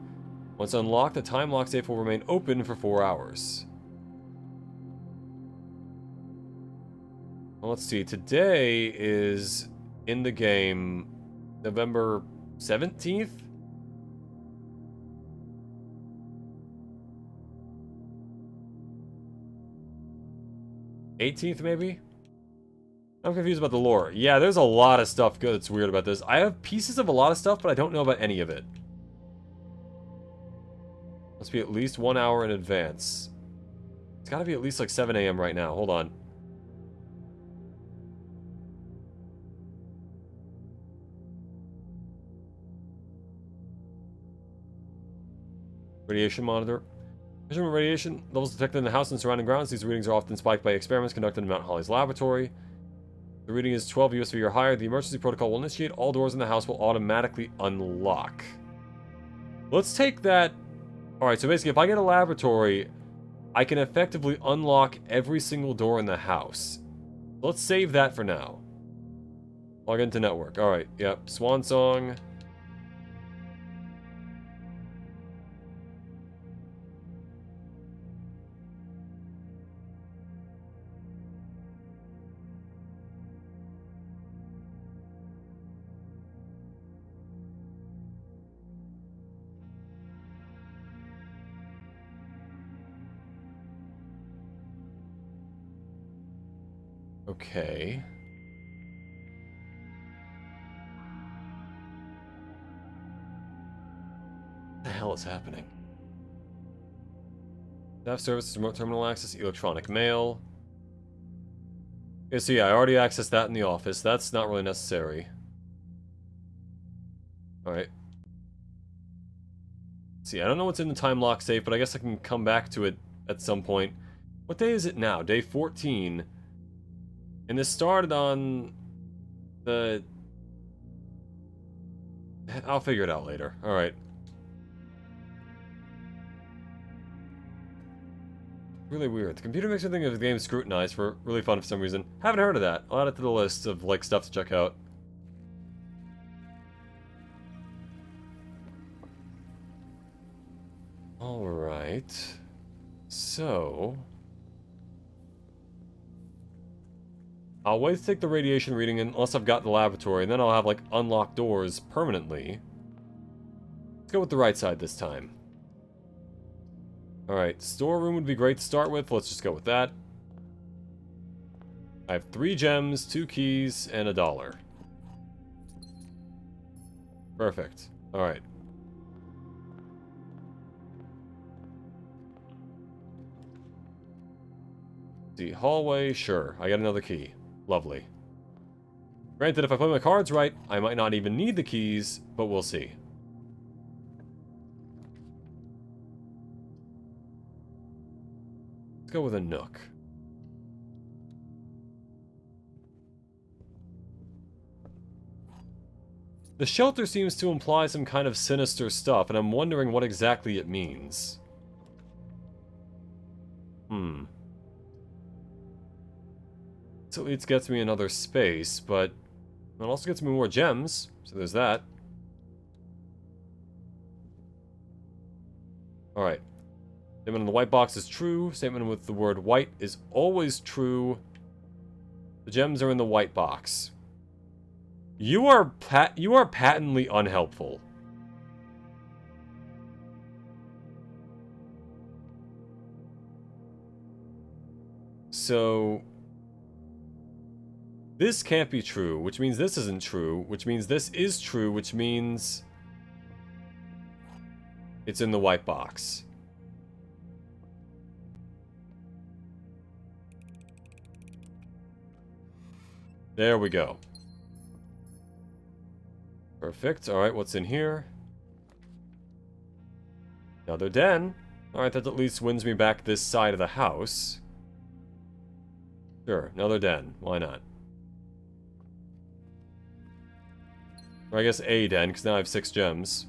Once unlocked, the time lock safe will remain open for 4 hours. Well, let's see. Today is in the game November 17th? '18th, maybe? I'm confused about the lore. Yeah, there's a lot of stuff good that's weird about this. I have pieces of a lot of stuff, but I don't know about any of it. Must be at least 1 hour in advance. It's gotta be at least like 7 AM right now. Hold on. Radiation monitor. Measurement radiation levels detected in the house and surrounding grounds. These readings are often spiked by experiments conducted in Mount Holly's laboratory. The reading is 12 USV or higher. The emergency protocol will initiate. All doors in the house will automatically unlock. Let's take that. Alright, so basically if I get a laboratory, I can effectively unlock every single door in the house. Let's save that for now. Log into network. Alright, yep. Swan Song. Okay. What the hell is happening? Staff services, remote terminal access, electronic mail. Okay, so yeah, I already accessed that in the office. That's not really necessary. Alright. See, I don't know what's in the time lock safe, but I guess I can come back to it at some point. What day is it now? Day 14. And this started on the... I'll figure it out later. Alright. Really weird. The computer makes me think of the game Scrutinized for really fun for some reason. Haven't heard of that. I'll add it to the list of, like, stuff to check out. Alright. So... I'll wait to take the radiation reading unless I've got the laboratory, and then I'll have, like, unlocked doors permanently. Let's go with the right side this time. Alright, storeroom would be great to start with. Let's just go with that. I have 3 gems, 2 keys, and $1. Perfect. Alright. See, hallway, sure. I got another key. Lovely. Granted, if I play my cards right, I might not even need the keys, but we'll see. Let's go with a nook. The shelter seems to imply some kind of sinister stuff, and I'm wondering what exactly it means. So it gets me another space, but it also gets me more gems, so there's that. Alright. Statement in the white box is true. Statement with the word white is always true. The gems are in the white box. You are patently unhelpful. So... this can't be true, which means this isn't true, which means this is true, which means... it's in the white box. There we go. Perfect. Alright, what's in here? Another den. Alright, that at least wins me back this side of the house. Sure, another den. Why not? Or I guess a den, because now I have 6 gems.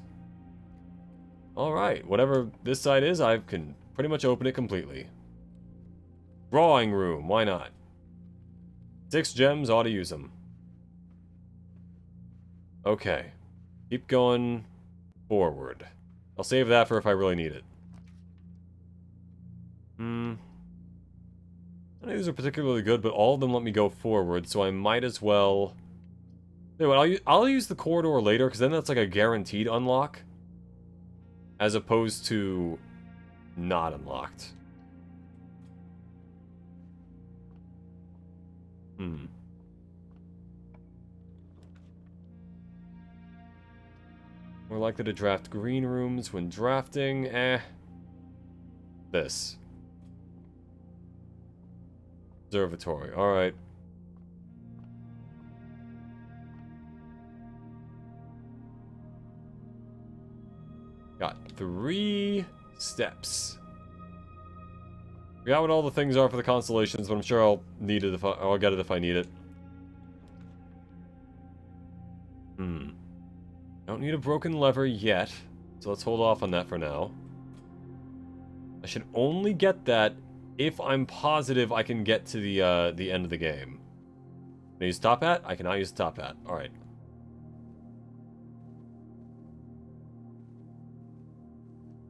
Alright, whatever this side is, I can pretty much open it completely. Drawing room, why not? 6 gems, ought to use them. Okay. Keep going forward. I'll save that for if I really need it. None of these are particularly good, but all of them let me go forward, so I might as well... Anyway, I'll use the corridor later, because then that's like a guaranteed unlock. As opposed to... not unlocked. More likely to draft green rooms when drafting. This. Observatory. Alright. Got 3 steps. Forgot what all the things are for the constellations, but I'm sure I'll need it I'll get it if I need it. Don't need a broken lever yet, so let's hold off on that for now. I should only get that if I'm positive I can get to the end of the game. Can I use top hat? I cannot use top hat. Alright.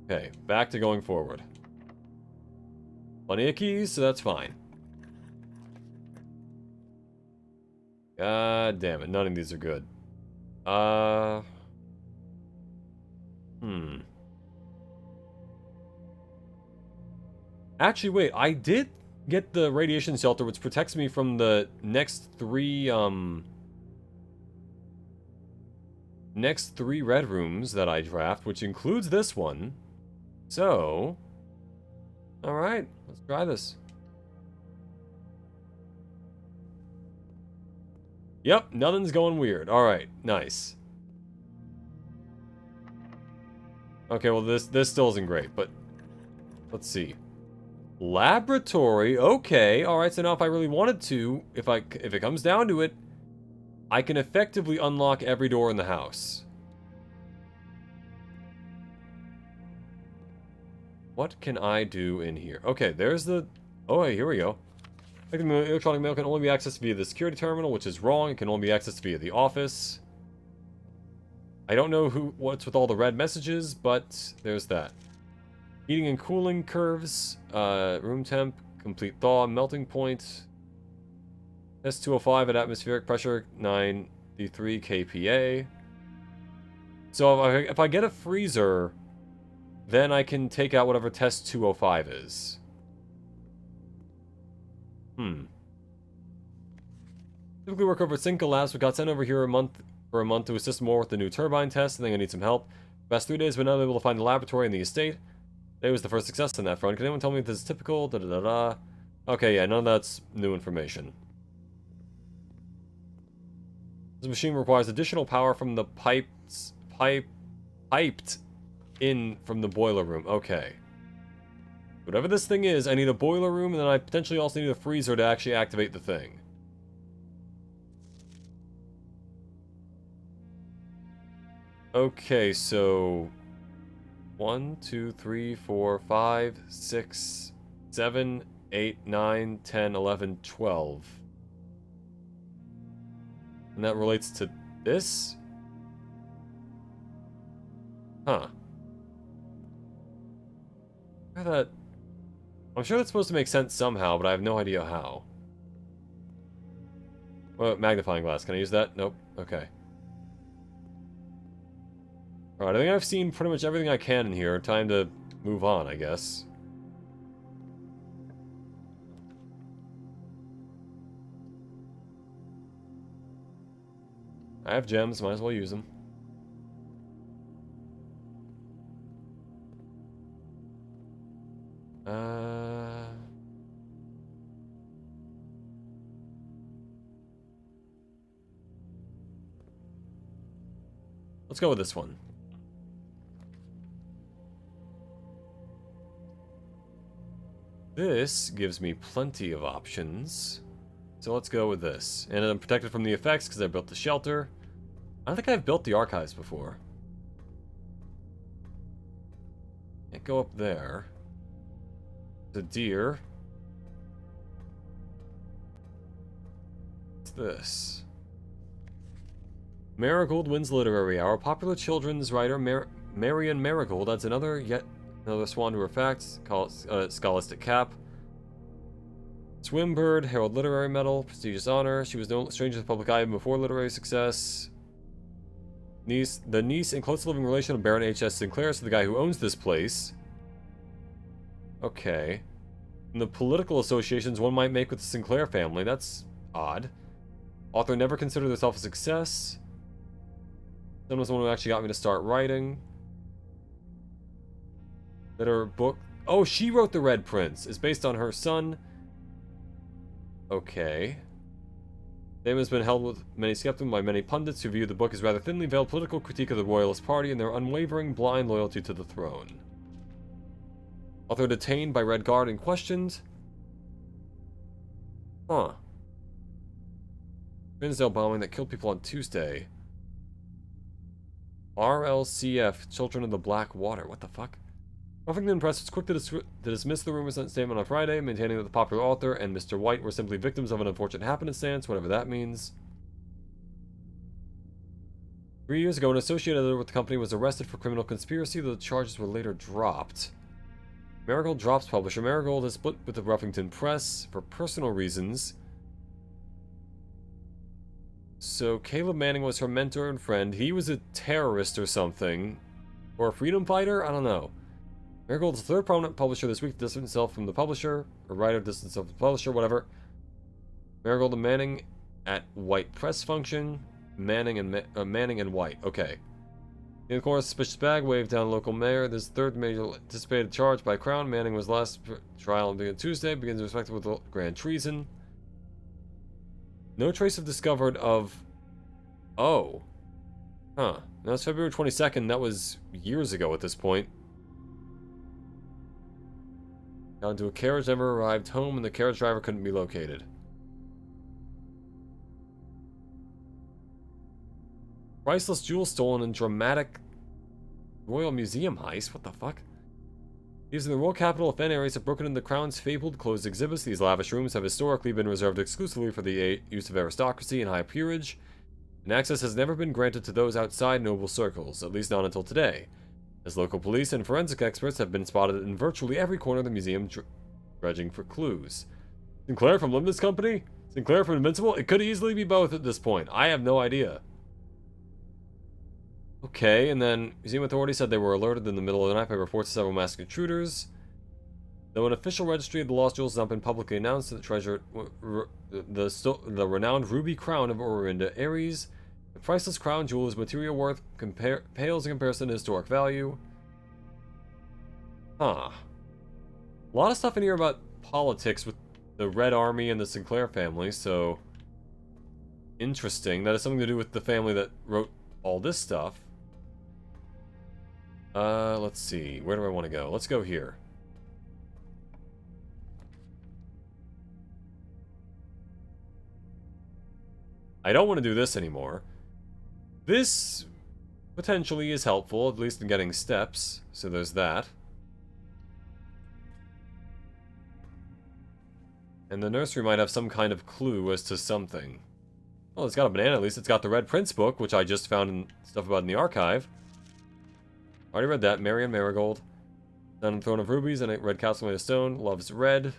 Okay, back to going forward. Plenty of keys, so that's fine. God damn it, none of these are good. Actually, wait, I did get the radiation shelter, which protects me from the next 3 red rooms that I draft, which includes this one. So, alright, let's try this. Yep, nothing's going weird. Alright, nice. Okay, well this still isn't great, but let's see. Laboratory, okay. Alright, so now if I really wanted to, if it comes down to it, I can effectively unlock every door in the house. What can I do in here? Okay, there's the... Oh, hey, here we go. Electronic mail can only be accessed via the security terminal, which is wrong. It can only be accessed via the office. I don't know what's with all the red messages, but there's that. Heating and cooling curves, room temp, complete thaw, melting point, S205 at atmospheric pressure, 93 kPa. So if I get a freezer, then I can take out whatever test 205 is. Typically work over at Cinco Labs, but got sent over here for a month to assist more with the new turbine test. I think I need some help. Past 3 days, but not able to find the laboratory in the estate. Today was the first success on that front. Can anyone tell me if this is typical? Da da da da. Okay, yeah, none of that's new information. This machine requires additional power from the piped in from the boiler room. Okay. Whatever this thing is, I need a boiler room, and then I potentially also need a freezer to actually activate the thing. Okay, so 1, 2, 3, 4, 5, 6, 7, 8, 9, 10, 11, 12. And that relates to this? Huh. I'm sure that's supposed to make sense somehow, but I have no idea how. Well, magnifying glass. Can I use that? Nope. Okay. Alright, I think I've seen pretty much everything I can in here. Time to move on, I guess. I have gems, might as well use them. Let's go with this one. This gives me plenty of options. So let's go with this. And I'm protected from the effects because I built the shelter. I don't think I've built the archives before. Can't go up there. The deer. What's this? Marigold wins Literary Hour. Popular children's writer Marion Marigold adds another swan to her facts. Call it Scholastic Cap. Swimbird, Herald Literary Medal, prestigious honor. She was no stranger to the public eye before literary success. The niece and close living relation of Baron H.S. Sinclair, so the guy who owns this place. Okay. And the political associations one might make with the Sinclair family. That's odd. Author never considered herself a success. Someone was the one who actually got me to start writing. That her book... Oh, she wrote The Red Prince. It's based on her son. Okay. Name has been held with many skepticism by many pundits who view the book as rather thinly veiled political critique of the Royalist Party and their unwavering, blind loyalty to the throne. Author detained by Red Guard and questioned. Huh. Grisdale bombing that killed people on Tuesday. RLCF, Children of the Black Water. What the fuck? Huffington Press was quick to dismiss the rumors statement on Friday, maintaining that the popular author and Mr. White were simply victims of an unfortunate happenstance, whatever that means. 3 years ago, an associate editor with the company was arrested for criminal conspiracy, though the charges were later dropped. Marigold drops publisher. Marigold has split with the Huffington Press for personal reasons. So Caleb Manning was her mentor and friend. He was a terrorist or something. Or a freedom fighter? I don't know. Marigold's third prominent publisher this week distanced himself from the publisher. Or writer distanced himself from the publisher, whatever. Marigold and Manning at White Press function. Manning and White. Okay. In the course, suspicious bag waved down local mayor. This third major anticipated charge by Crown. Manning was last trial on Tuesday. Begins respected with grand treason. No trace of discovered of... Oh. Huh. Now it's February 22nd. That was years ago at this point. Got into a carriage, never arrived home, and the carriage driver couldn't be located. Priceless jewels stolen in dramatic Royal Museum heist? What the fuck? These are the royal capital of Fen areas have broken into the crown's fabled closed exhibits. These lavish rooms have historically been reserved exclusively for the use of aristocracy and high peerage, and access has never been granted to those outside noble circles, at least not until today, as local police and forensic experts have been spotted in virtually every corner of the museum dredging for clues. Sinclair from Limitless Company? Sinclair from Invincible? It could easily be both at this point. I have no idea. Okay, and then museum authorities said they were alerted in the middle of the night by reports of several masked intruders. Though an official registry of the lost jewels has not been publicly announced, the treasure, the renowned ruby crown of Orinda Ares, the priceless crown jewel is material worth pales in comparison to historic value. Huh. A lot of stuff in here about politics with the Red Army and the Sinclair family, so interesting. That has something to do with the family that wrote all this stuff. Let's see. Where do I want to go? Let's go here. I don't want to do this anymore. This potentially is helpful, at least in getting steps, so there's that. And the nursery might have some kind of clue as to something. Well, it's got a banana, at least. It's got the Red Prince book, which I just found in stuff about in the archive. Already read that. Marion Marigold. Then Throne of Rubies and a Red Castle made of stone. Loves red.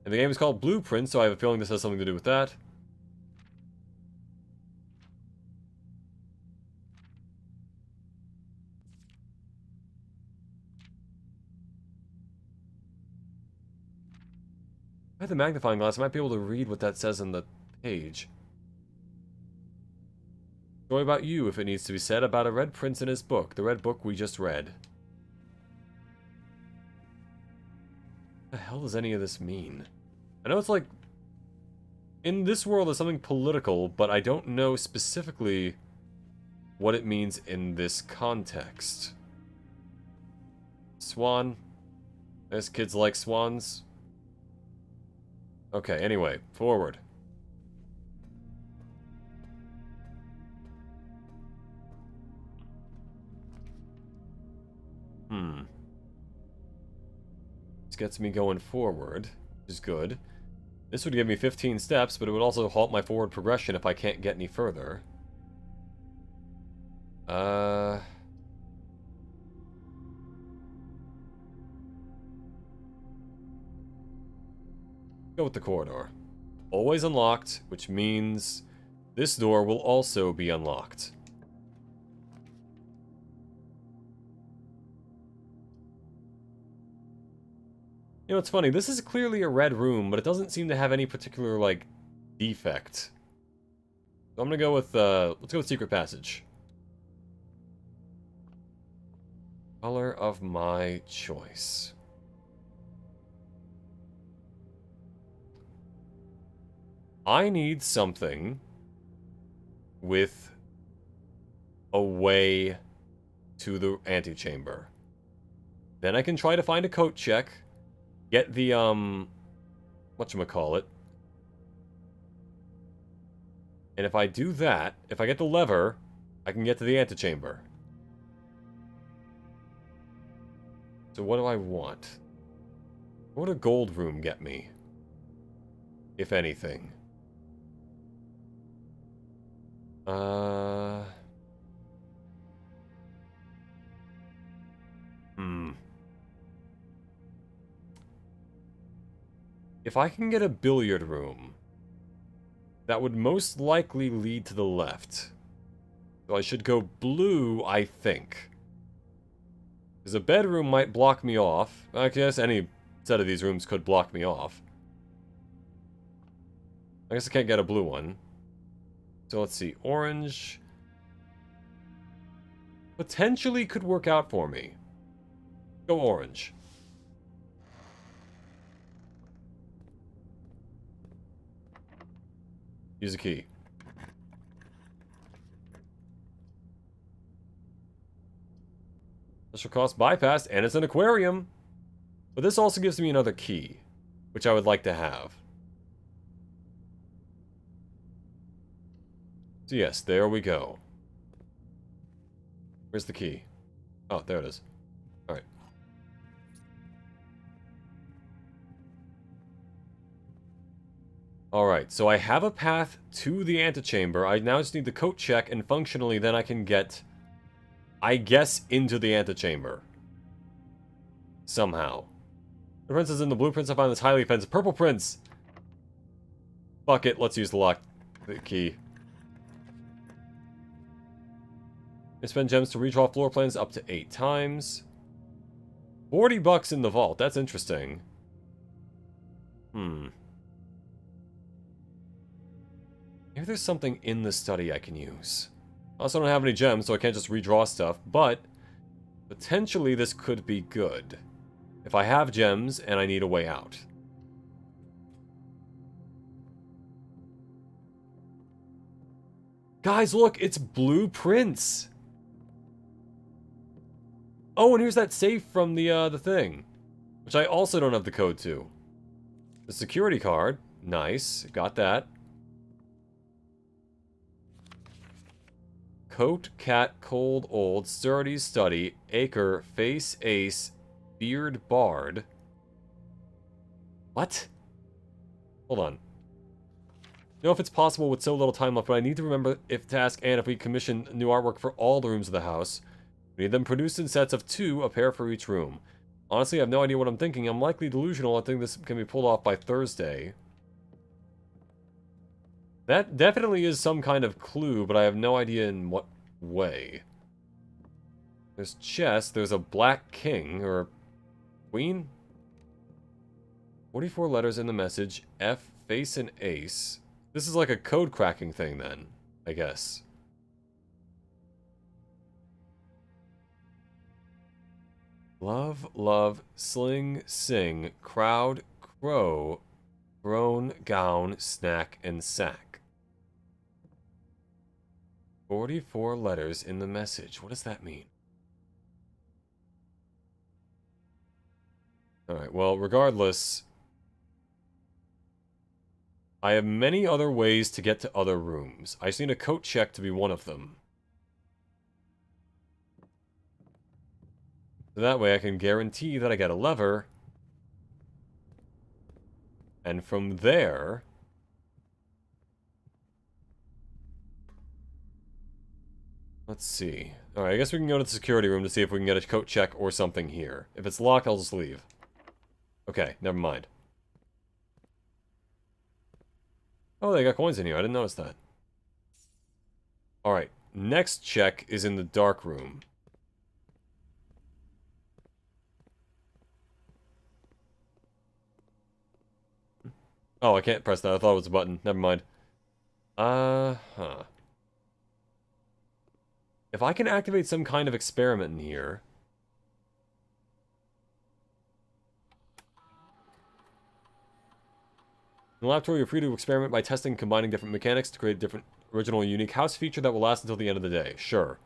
And the game is called Blueprints, so I have a feeling this has something to do with that. If I had the magnifying glass, I might be able to read what that says on the page. Story about you, if it needs to be said, about a red prince in his book. The red book we just read. What the hell does any of this mean? I know it's like... in this world there's something political, but I don't know specifically what it means in this context. Swan. Those kids like swans. Okay, anyway, forward. This gets me going forward, which is good. This would give me 15 steps, but it would also halt my forward progression if I can't get any further. Go with the corridor. Always unlocked, which means this door will also be unlocked. You know, it's funny, this is clearly a red room, but it doesn't seem to have any particular, like, defect. So I'm gonna go with, let's go with Secret Passage. Color of my choice. I need something with a way to the antechamber. Then I can try to find a coat check. Get the, whatchamacallit. And if I do that, if I get the lever, I can get to the antechamber. So what do I want? What would a gold room get me? If anything. If I can get a billiard room, that would most likely lead to the left. So I should go blue, I think. Because a bedroom might block me off. I guess any set of these rooms could block me off. I guess I can't get a blue one. So let's see. Orange. Potentially could work out for me. Go orange. Use a key. Special cost bypassed, and it's an aquarium. But this also gives me another key, which I would like to have. So yes, there we go. Where's the key? Oh, there it is. Alright. Alright, so I have a path to the antechamber. I now just need the coat check, and functionally then I can get, I guess, into the antechamber. Somehow. The prince is in the blueprints. I find this highly offensive. Purple prince! Fuck it, let's use the key. I spend gems to redraw floor plans up to 8 times. 40 bucks in the vault, that's interesting. Maybe there's something in the study I can use. I also don't have any gems, so I can't just redraw stuff, but potentially this could be good. If I have gems and I need a way out. Guys, look, it's blueprints. Oh, and here's that safe from the thing, which I also don't have the code to. The security card, nice, got that. Coat, cat, cold, old, sturdy, study, acre, face, ace, beard, bard. What? Hold on. Know if it's possible with so little time left, but I need to remember if to ask Anne if we commission new artwork for all the rooms of the house. We need them produced in sets of 2, a pair for each room. Honestly, I have no idea what I'm thinking. I'm likely delusional. I think this can be pulled off by Thursday. That definitely is some kind of clue, but I have no idea in what way. There's chess, there's a black king, or queen? 44 letters in the message, F, face, and ace. This is like a code cracking thing then, I guess. Love, love, sling, sing, crowd, crow, groan, gown, snack, and sack. 44 letters in the message. What does that mean? Alright, well, regardless, I have many other ways to get to other rooms. I just need a coat check to be one of them. So that way I can guarantee that I get a lever. And from there... Let's see. Alright, I guess we can go to the security room to see if we can get a coat check or something here. If it's locked, I'll just leave. Okay, never mind. Oh, they got coins in here. I didn't notice that. Alright, next check is in the dark room. Oh, I can't press that. I thought it was a button. Never mind. If I can activate some kind of experiment in here... In the laboratory, you're free to experiment by testing and combining different mechanics to create a different, original, and unique house feature that will last until the end of the day. Sure.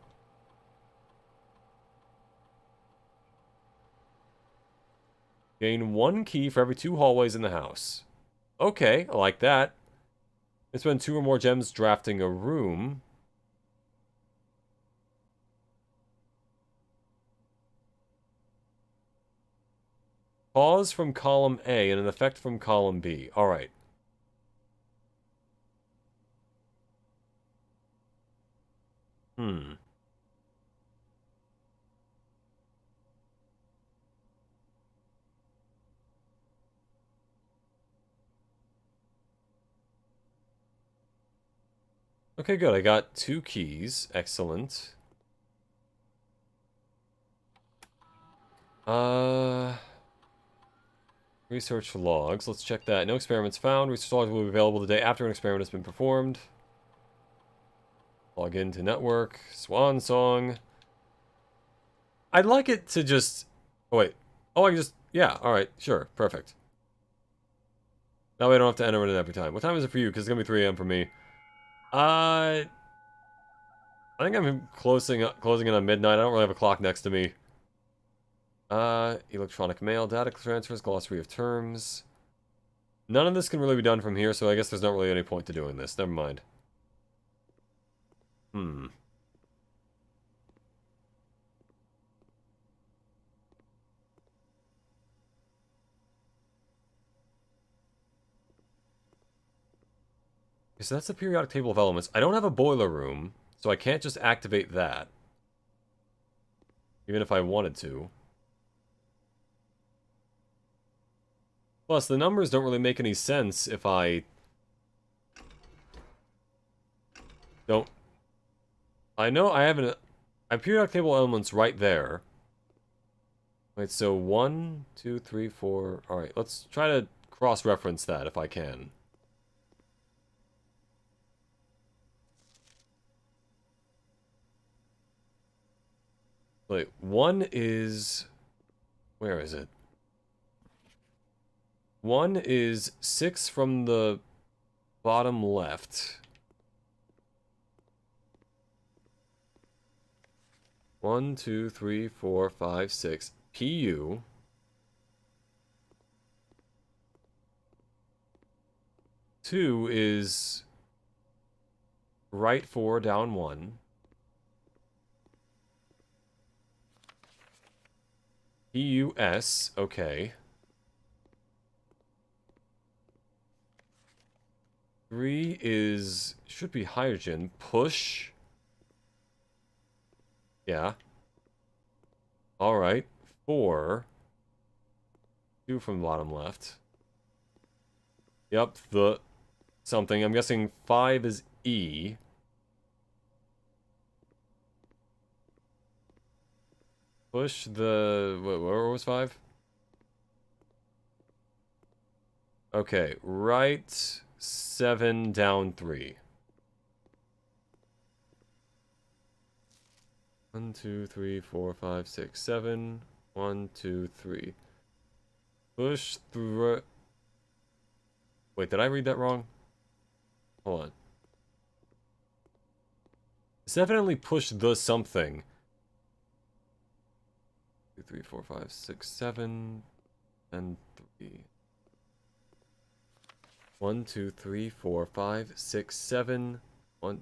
Gain 1 key for every 2 hallways in the house. Okay, I like that. And spend 2 or more gems drafting a room. Pause from column A and an effect from column B. Alright. Okay, good. I got 2 keys. Excellent. Research logs. Let's check that. No experiments found. Research logs will be available the day after an experiment has been performed. Log into network. Swan song. I'd like it to just... Oh, wait. Oh, I can just... Yeah, alright. Sure. Perfect. That way I don't have to enter it in every time. What time is it for you? Because it's going to be 3 AM for me. I think I'm closing in on midnight. I don't really have a clock next to me. Electronic mail, data transfers, glossary of terms. None of this can really be done from here, so I guess there's not really any point to doing this. Never mind. So that's the periodic table of elements. I don't have a boiler room, so I can't just activate that. Even if I wanted to. Plus, the numbers don't really make any sense if I don't... I know I have a periodic table of elements right there. Wait, so 1, 2, 3, 4... Alright, let's try to cross-reference that if I can. Wait, 1 is... Where is it? 1 is 6 from the bottom left. 1, 2, 3, 4, 5, 6. PU. Two is right 4, down 1. PUS, okay. 3 is, should be hydrogen. Push. Yeah. Alright. 4. 2 from the bottom left. Yep, the something. I'm guessing 5 is E. Push the... Where was 5? Okay, right 7, down 3. 1, 2, 3, 4, 5, 6, 7. 1, 2, 3. Push through... Wait, did I read that wrong? Hold on. It's definitely push the something. 2, 3, 4, 5, 6, 7, and 3. 1, 2, 3, 4, 5, 6, 7. 1.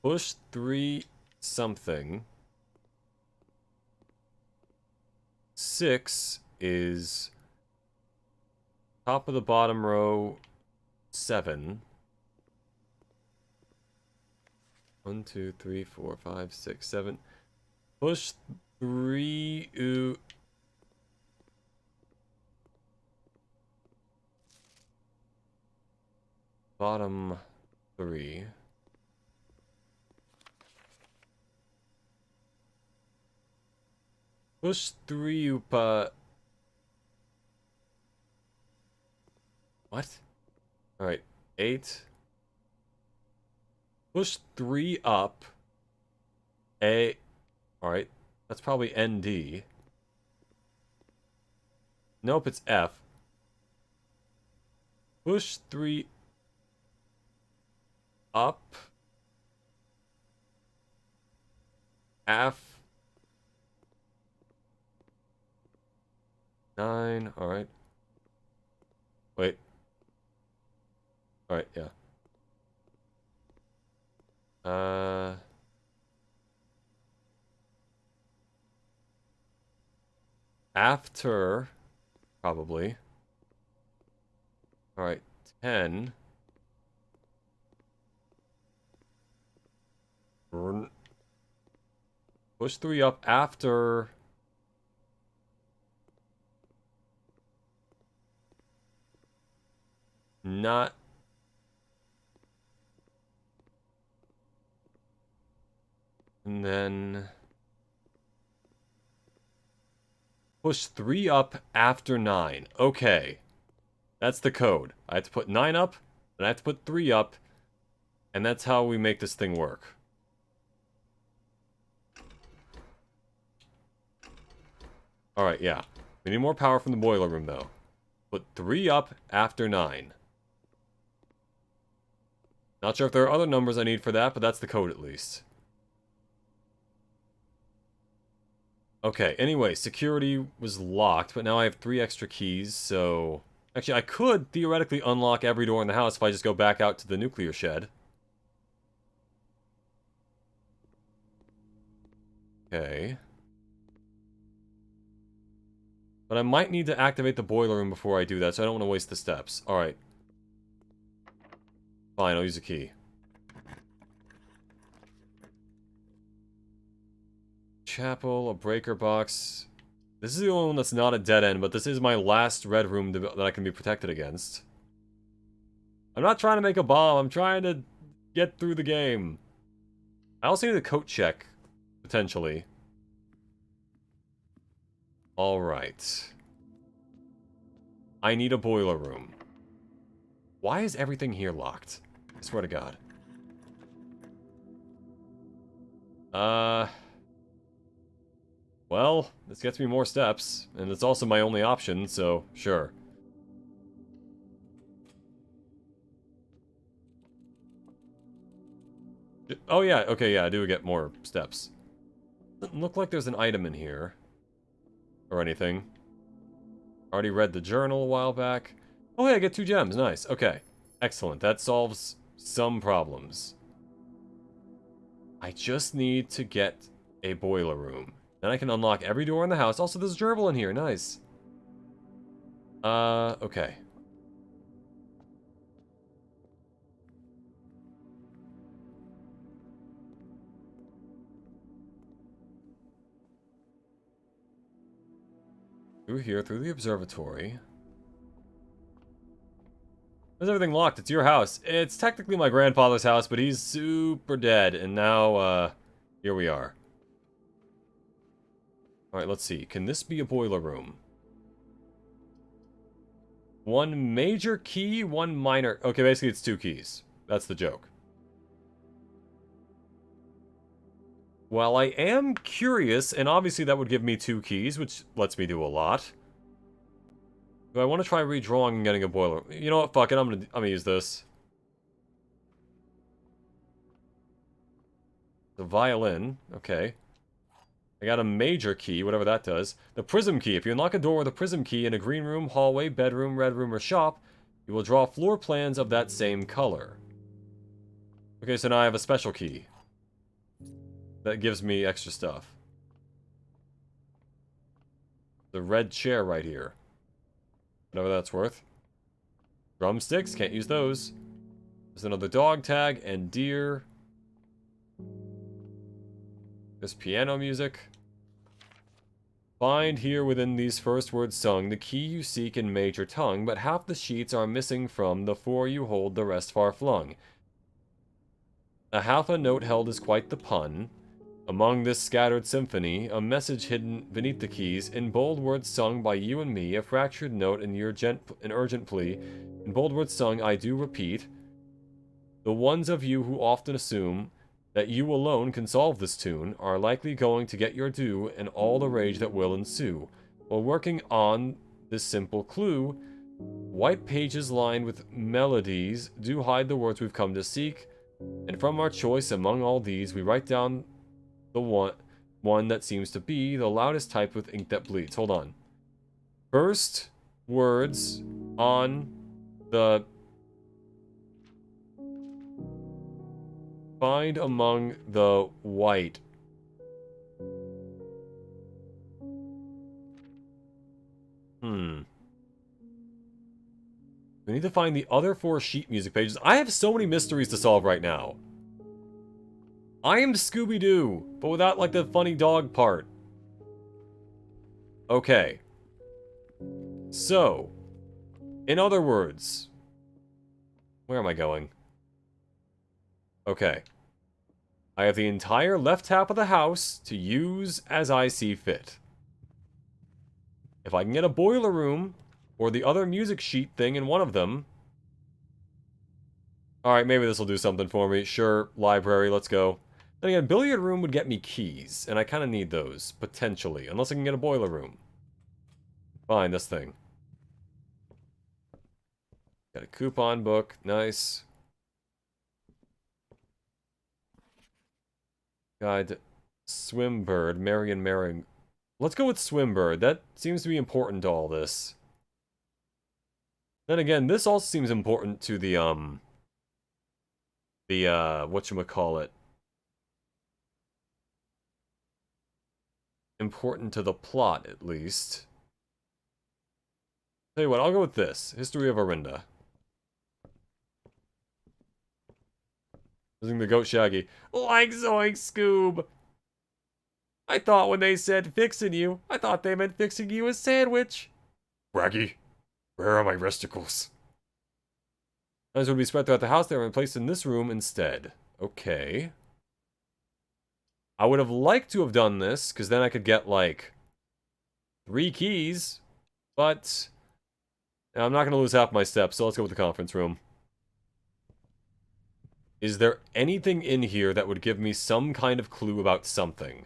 Push 3 something. 6 is top of the bottom row 7. 1, 2, 3, 4, 5, 6, 7. Push 3. Bottom 3. Push 3 up. What? Alright, 8. Push 3 up. A. Alright, that's probably ND. Nope, it's F. Push 3 up. F. 9, alright. Wait. Alright, yeah. After, probably. Alright, 10. Push 3 up after... Not... And then... Push 3 up after 9. Okay. That's the code. I have to put 9 up, and I have to put 3 up, and that's how we make this thing work. Alright, yeah. We need more power from the boiler room, though. Put 3 up after 9. Not sure if there are other numbers I need for that, but that's the code at least. Okay, anyway, security was locked, but now I have 3 extra keys, so... Actually, I could theoretically unlock every door in the house if I just go back out to the nuclear shed. Okay. But I might need to activate the boiler room before I do that, so I don't want to waste the steps. Alright. Fine, I'll use a key. chapel, a breaker box. This is the only one that's not a dead end, but this is my last red room that I can be protected against. I'm not trying to make a bomb, I'm trying to get through the game. I also need a coat check, potentially. Alright. I need a boiler room. Why is everything here locked? I swear to God. Well, this gets me more steps, and it's also my only option, so sure. Oh yeah, okay, yeah, I do get more steps. Doesn't look like there's an item in here. Or anything. Already read the journal a while back. Oh hey, I get 2 gems, nice, okay. Excellent, that solves some problems. I just need to get a boiler room. Then I can unlock every door in the house. Also, there's a gerbil in here, nice. Okay. Through here, through the observatory. There's everything locked. It's your house. It's technically my grandfather's house, but he's super dead. And now, here we are. Alright, let's see. Can this be a boiler room? 1 major key, 1 minor... Okay, basically it's 2 keys. That's the joke. Well, I am curious, and obviously that would give me 2 keys, which lets me do a lot. Do I want to try redrawing and getting a boiler? You know what, fuck it, I'm gonna use this. The violin, okay. I got a major key, whatever that does. The prism key. If you unlock a door with a prism key in a green room, hallway, bedroom, red room, or shop, you will draw floor plans of that same color. Okay, so now I have a special key. That gives me extra stuff. The red chair right here. Whatever that's worth. Drumsticks, can't use those. There's another dog tag and deer. There's piano music. Find here within these first words sung the key you seek in major tongue, but half the sheets are missing from the 4 you hold, the rest far flung. A half a note held is quite the pun. Among this scattered symphony, a message hidden beneath the keys, in bold words sung by you and me, a fractured note in your an urgent plea. In bold words sung, I do repeat, the ones of you who often assume that you alone can solve this tune are likely going to get your due and all the rage that will ensue. While working on this simple clue, white pages lined with melodies do hide the words we've come to seek, and from our choice among all these, we write down the one that seems to be the loudest type with ink that bleeds. Hold on. First words on the... Find among the white. We need to find the other 4 sheet music pages. I have so many mysteries to solve right now. I am Scooby-Doo, but without, like, the funny dog part. Okay. So, in other words... Where am I going? Okay. I have the entire left half of the house to use as I see fit. If I can get a boiler room, or the other music sheet thing in one of them... Alright, maybe this will do something for me. Sure, library, let's go. Then again, billiard room would get me keys, and I kind of need those, potentially, unless I can get a boiler room. Fine, this thing. Got a coupon book, nice. Guide, Swimbird, Marion Maring. Let's go with Swimbird, that seems to be important to all this. Then again, this also seems important to the, whatchamacallit. Important to the plot, at least. Tell you what, I'll go with this. History of Orinda. Using the goat Shaggy. Like Zoink Scoob! I thought when they said fixing you, I thought they meant fixing you a sandwich. Braggy, where are my resticles? Those would be spread throughout the house. They were placed in this room instead. Okay. I would have liked to have done this, because then I could get, like, 3 keys. But I'm not going to lose half my steps, so let's go with the conference room. Is there anything in here that would give me some kind of clue about something?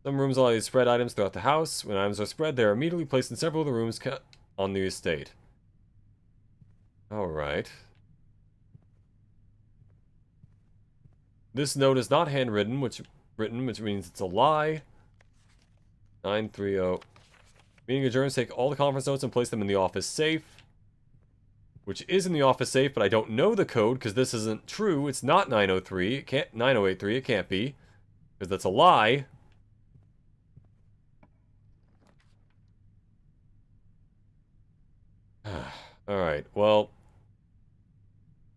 Some rooms allow you to spread items throughout the house. When items are spread, they are immediately placed in several of the rooms on the estate. Alright. This note is not handwritten, which means it's a lie. 930. Meeting adjourned, take all the conference notes and place them in the office safe. Which is in the office safe, but I don't know the code because this isn't true. It's not 903. It can't 9083. It can't be. Because that's a lie. Alright, well.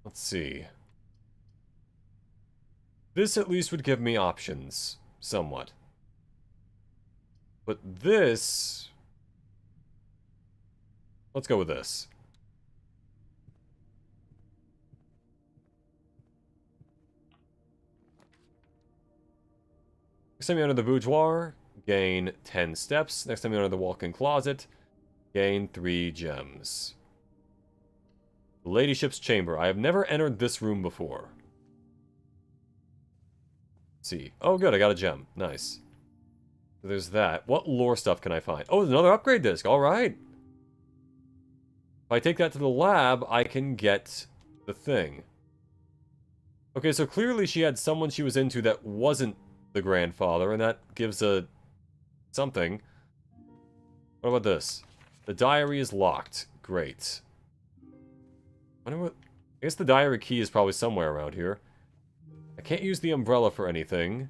Let's see. This at least would give me options. Somewhat. But this... Let's go with this. Next time you enter the boudoir, gain 10 steps. Next time you enter the walk-in closet, gain 3 gems. Ladyship's chamber. I have never entered this room before. Let's see. Oh, good. I got a gem. Nice. So there's that. What lore stuff can I find? Oh, there's another upgrade disc. All right. If I take that to the lab, I can get the thing. Okay, so clearly she had someone she was into that wasn't the grandfather, and that gives a... something. What about this? The diary is locked. Great. I wonder what... I guess the diary key is probably somewhere around here. I can't use the umbrella for anything.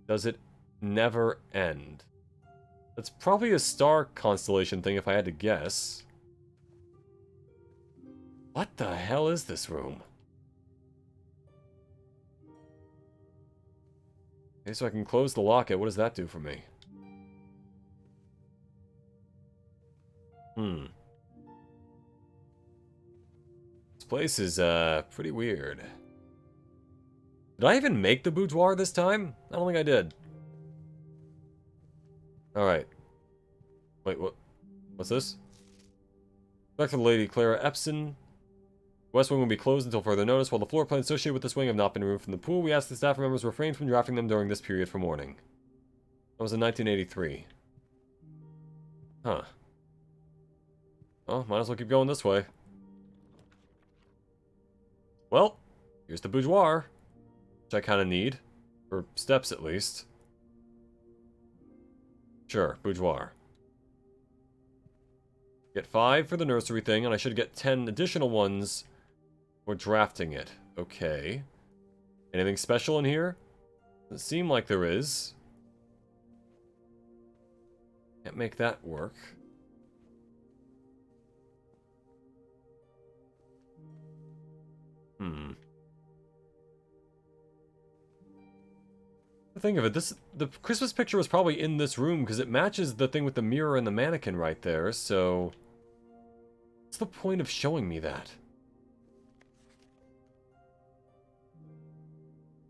Does it never end? That's probably a star constellation thing if I had to guess. What the hell is this room? Okay, so I can close the locket. What does that do for me? This place is, pretty weird. Did I even make the boudoir this time? I don't think I did. Alright. Wait, what? What's this? Back to Lady Clara Epson. West Wing will be closed until further notice. While the floor plans associated with this wing have not been removed from the pool, we ask the staff members refrain from drafting them during this period for mourning. That was in 1983. Huh. Well, might as well keep going this way. Well, here's the boudoir. Which I kind of need. For steps, at least. Sure, boudoir. Get 5 for the nursery thing, and I should get 10 additional ones for drafting it. Okay. Anything special in here? Doesn't seem like there is. Can't make that work. Think of it, the Christmas picture was probably in this room because it matches the thing with the mirror and the mannequin right there, so... What's the point of showing me that?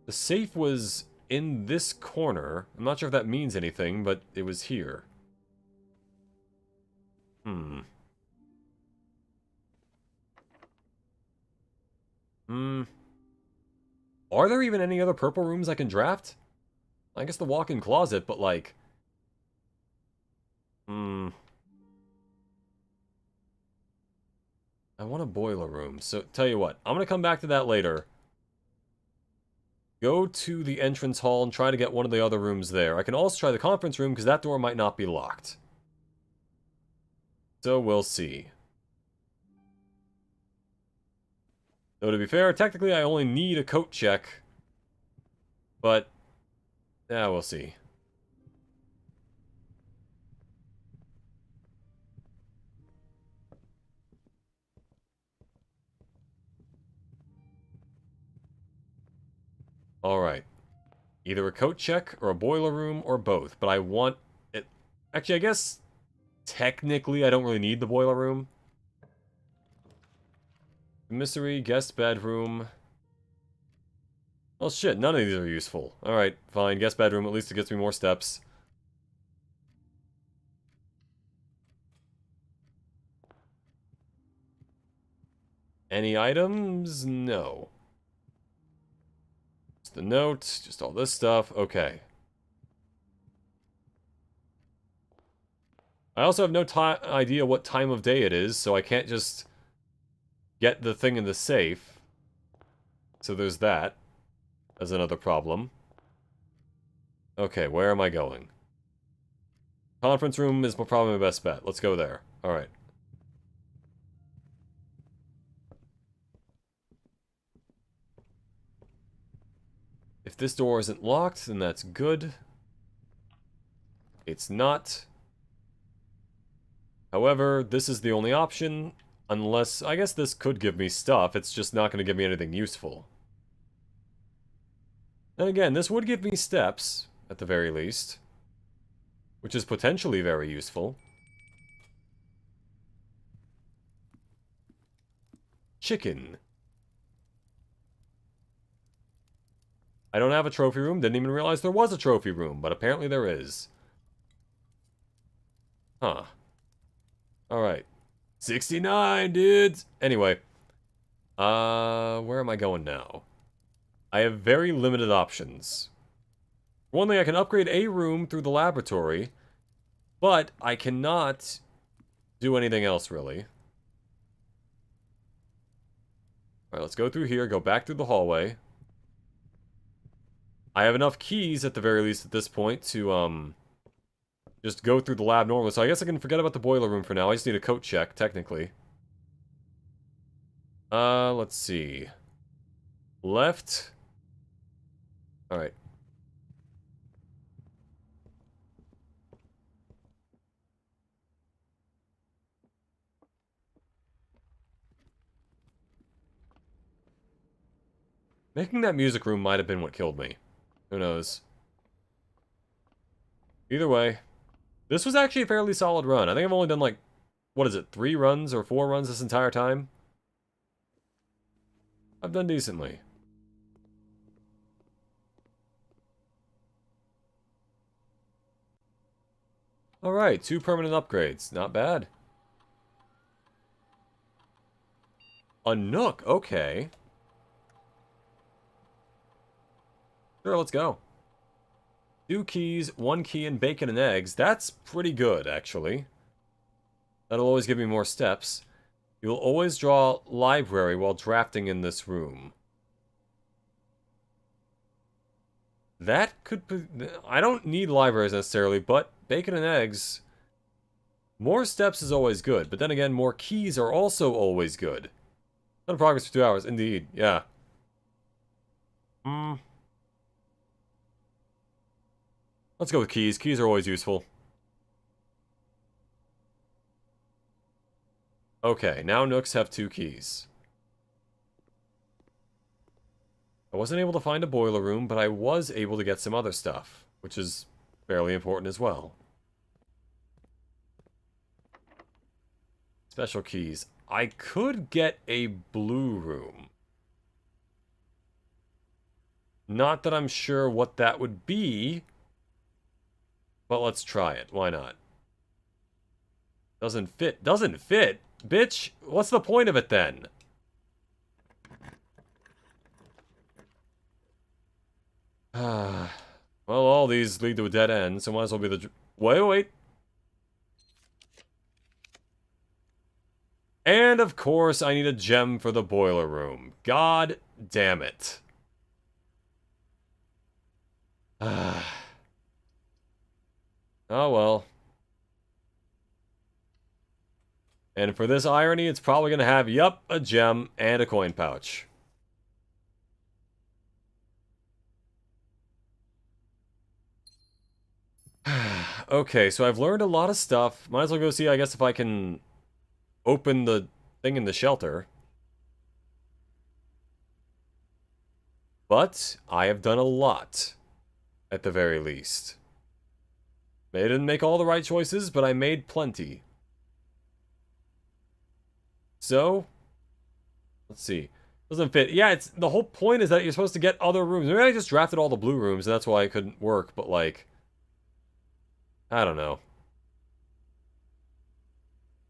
The safe was in this corner. I'm not sure if that means anything, but it was here. Are there even any other purple rooms I can draft? I guess the walk-in closet, but like... I want a boiler room, so tell you what, I'm gonna come back to that later. Go to the entrance hall and try to get one of the other rooms there. I can also try the conference room, because that door might not be locked. So we'll see. Though to be fair, technically I only need a coat check. But... yeah, we'll see. Alright. Either a coat check or a boiler room or both, but I want it... Actually, I guess technically I don't really need the boiler room. Commissary, guest bedroom. Well, shit, none of these are useful. Alright, fine, guest bedroom, at least it gets me more steps. Any items? No. Just the note, just all this stuff. Okay. I also have no idea what time of day it is, so I can't just get the thing in the safe. So there's that. That's another problem. Okay, where am I going? Conference room is probably my best bet. Let's go there. Alright. If this door isn't locked, then that's good. It's not. However, this is the only option, unless... I guess this could give me stuff, it's just not going to give me anything useful. And again, this would give me steps, at the very least. Which is potentially very useful. Chicken. I don't have a trophy room, didn't even realize there was a trophy room, but apparently there is. Huh. Alright. 69, dudes! Anyway. Where am I going now? I have very limited options. For one thing, I can upgrade a room through the laboratory, but I cannot do anything else, really. Alright, let's go through here, go back through the hallway. I have enough keys, at the very least, at this point, to, just go through the lab normally. So I guess I can forget about the boiler room for now. I just need a coat check, technically. Let's see. Left. Alright. Making that music room might have been what killed me. Who knows? Either way, this was actually a fairly solid run. I think I've only done, like, what is it, 3 runs or 4 runs this entire time? I've done decently. Alright, 2 permanent upgrades. Not bad. A Nook, okay. Sure, let's go. 2 keys, 1 key, and bacon and eggs. That's pretty good, actually. That'll always give me more steps. You'll always draw library while drafting in this room. That could be... I don't need libraries necessarily, but bacon and eggs... More steps is always good, but then again, more keys are also always good. Ton of progress for 2 hours, indeed, yeah. Let's go with keys. Keys are always useful. Okay, now Nooks have 2 keys. I wasn't able to find a boiler room, but I was able to get some other stuff, which is fairly important as well. Special keys. I could get a blue room. Not that I'm sure what that would be, but let's try it. Why not? Doesn't fit. Doesn't fit? Bitch, what's the point of it then? Well, all these lead to a dead end, so might as well be the... Wait. And, of course, I need a gem for the boiler room. God damn it. Oh, well. And for this irony, it's probably going to have, yup, a gem and a coin pouch. Okay, so I've learned a lot of stuff. Might as well go see, I guess, if I can open the thing in the shelter. But I have done a lot, at the very least. Maybe I didn't make all the right choices, but I made plenty. So, let's see. Doesn't fit. Yeah, it's the whole point is that you're supposed to get other rooms. Maybe I just drafted all the blue rooms, and that's why it couldn't work, but like... I don't know.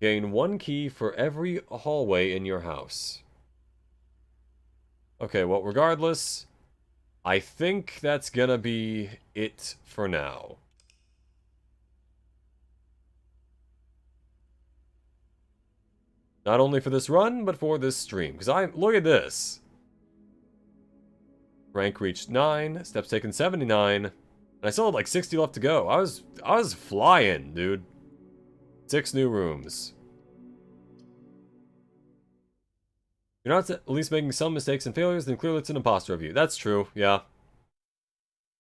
Gain 1 key for every hallway in your house. Okay, well, regardless, I think that's gonna be it for now. Not only for this run, but for this stream. Because look at this. Rank reached 9, steps taken 79, and I still had like 60 left to go. I was flying, dude. 6 new rooms. You're not at least making some mistakes and failures, then clearly it's an imposter review. That's true, yeah.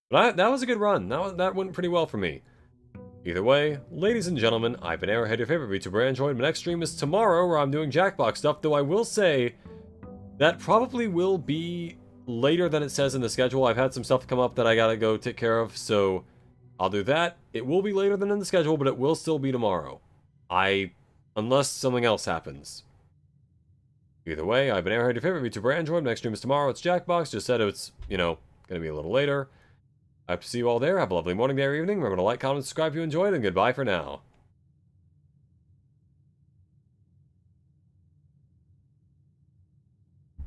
But that was a good run. That went pretty well for me. Either way, ladies and gentlemen, I've been Arrowhead, your favorite VTuber Android. My next stream is tomorrow, where I'm doing Jackbox stuff, though I will say that probably will be later than it says in the schedule. I've had some stuff come up that I gotta go take care of, so I'll do that. It will be later than in the schedule, but it will still be tomorrow. Unless something else happens. Either way, I've been Arrowhead, your favorite VTuber Android. My next stream is tomorrow. It's Jackbox. Just said it's, gonna be a little later. I hope to see you all there. Have a lovely morning, day, or evening. Remember to like, comment, subscribe if you enjoyed, and goodbye for now.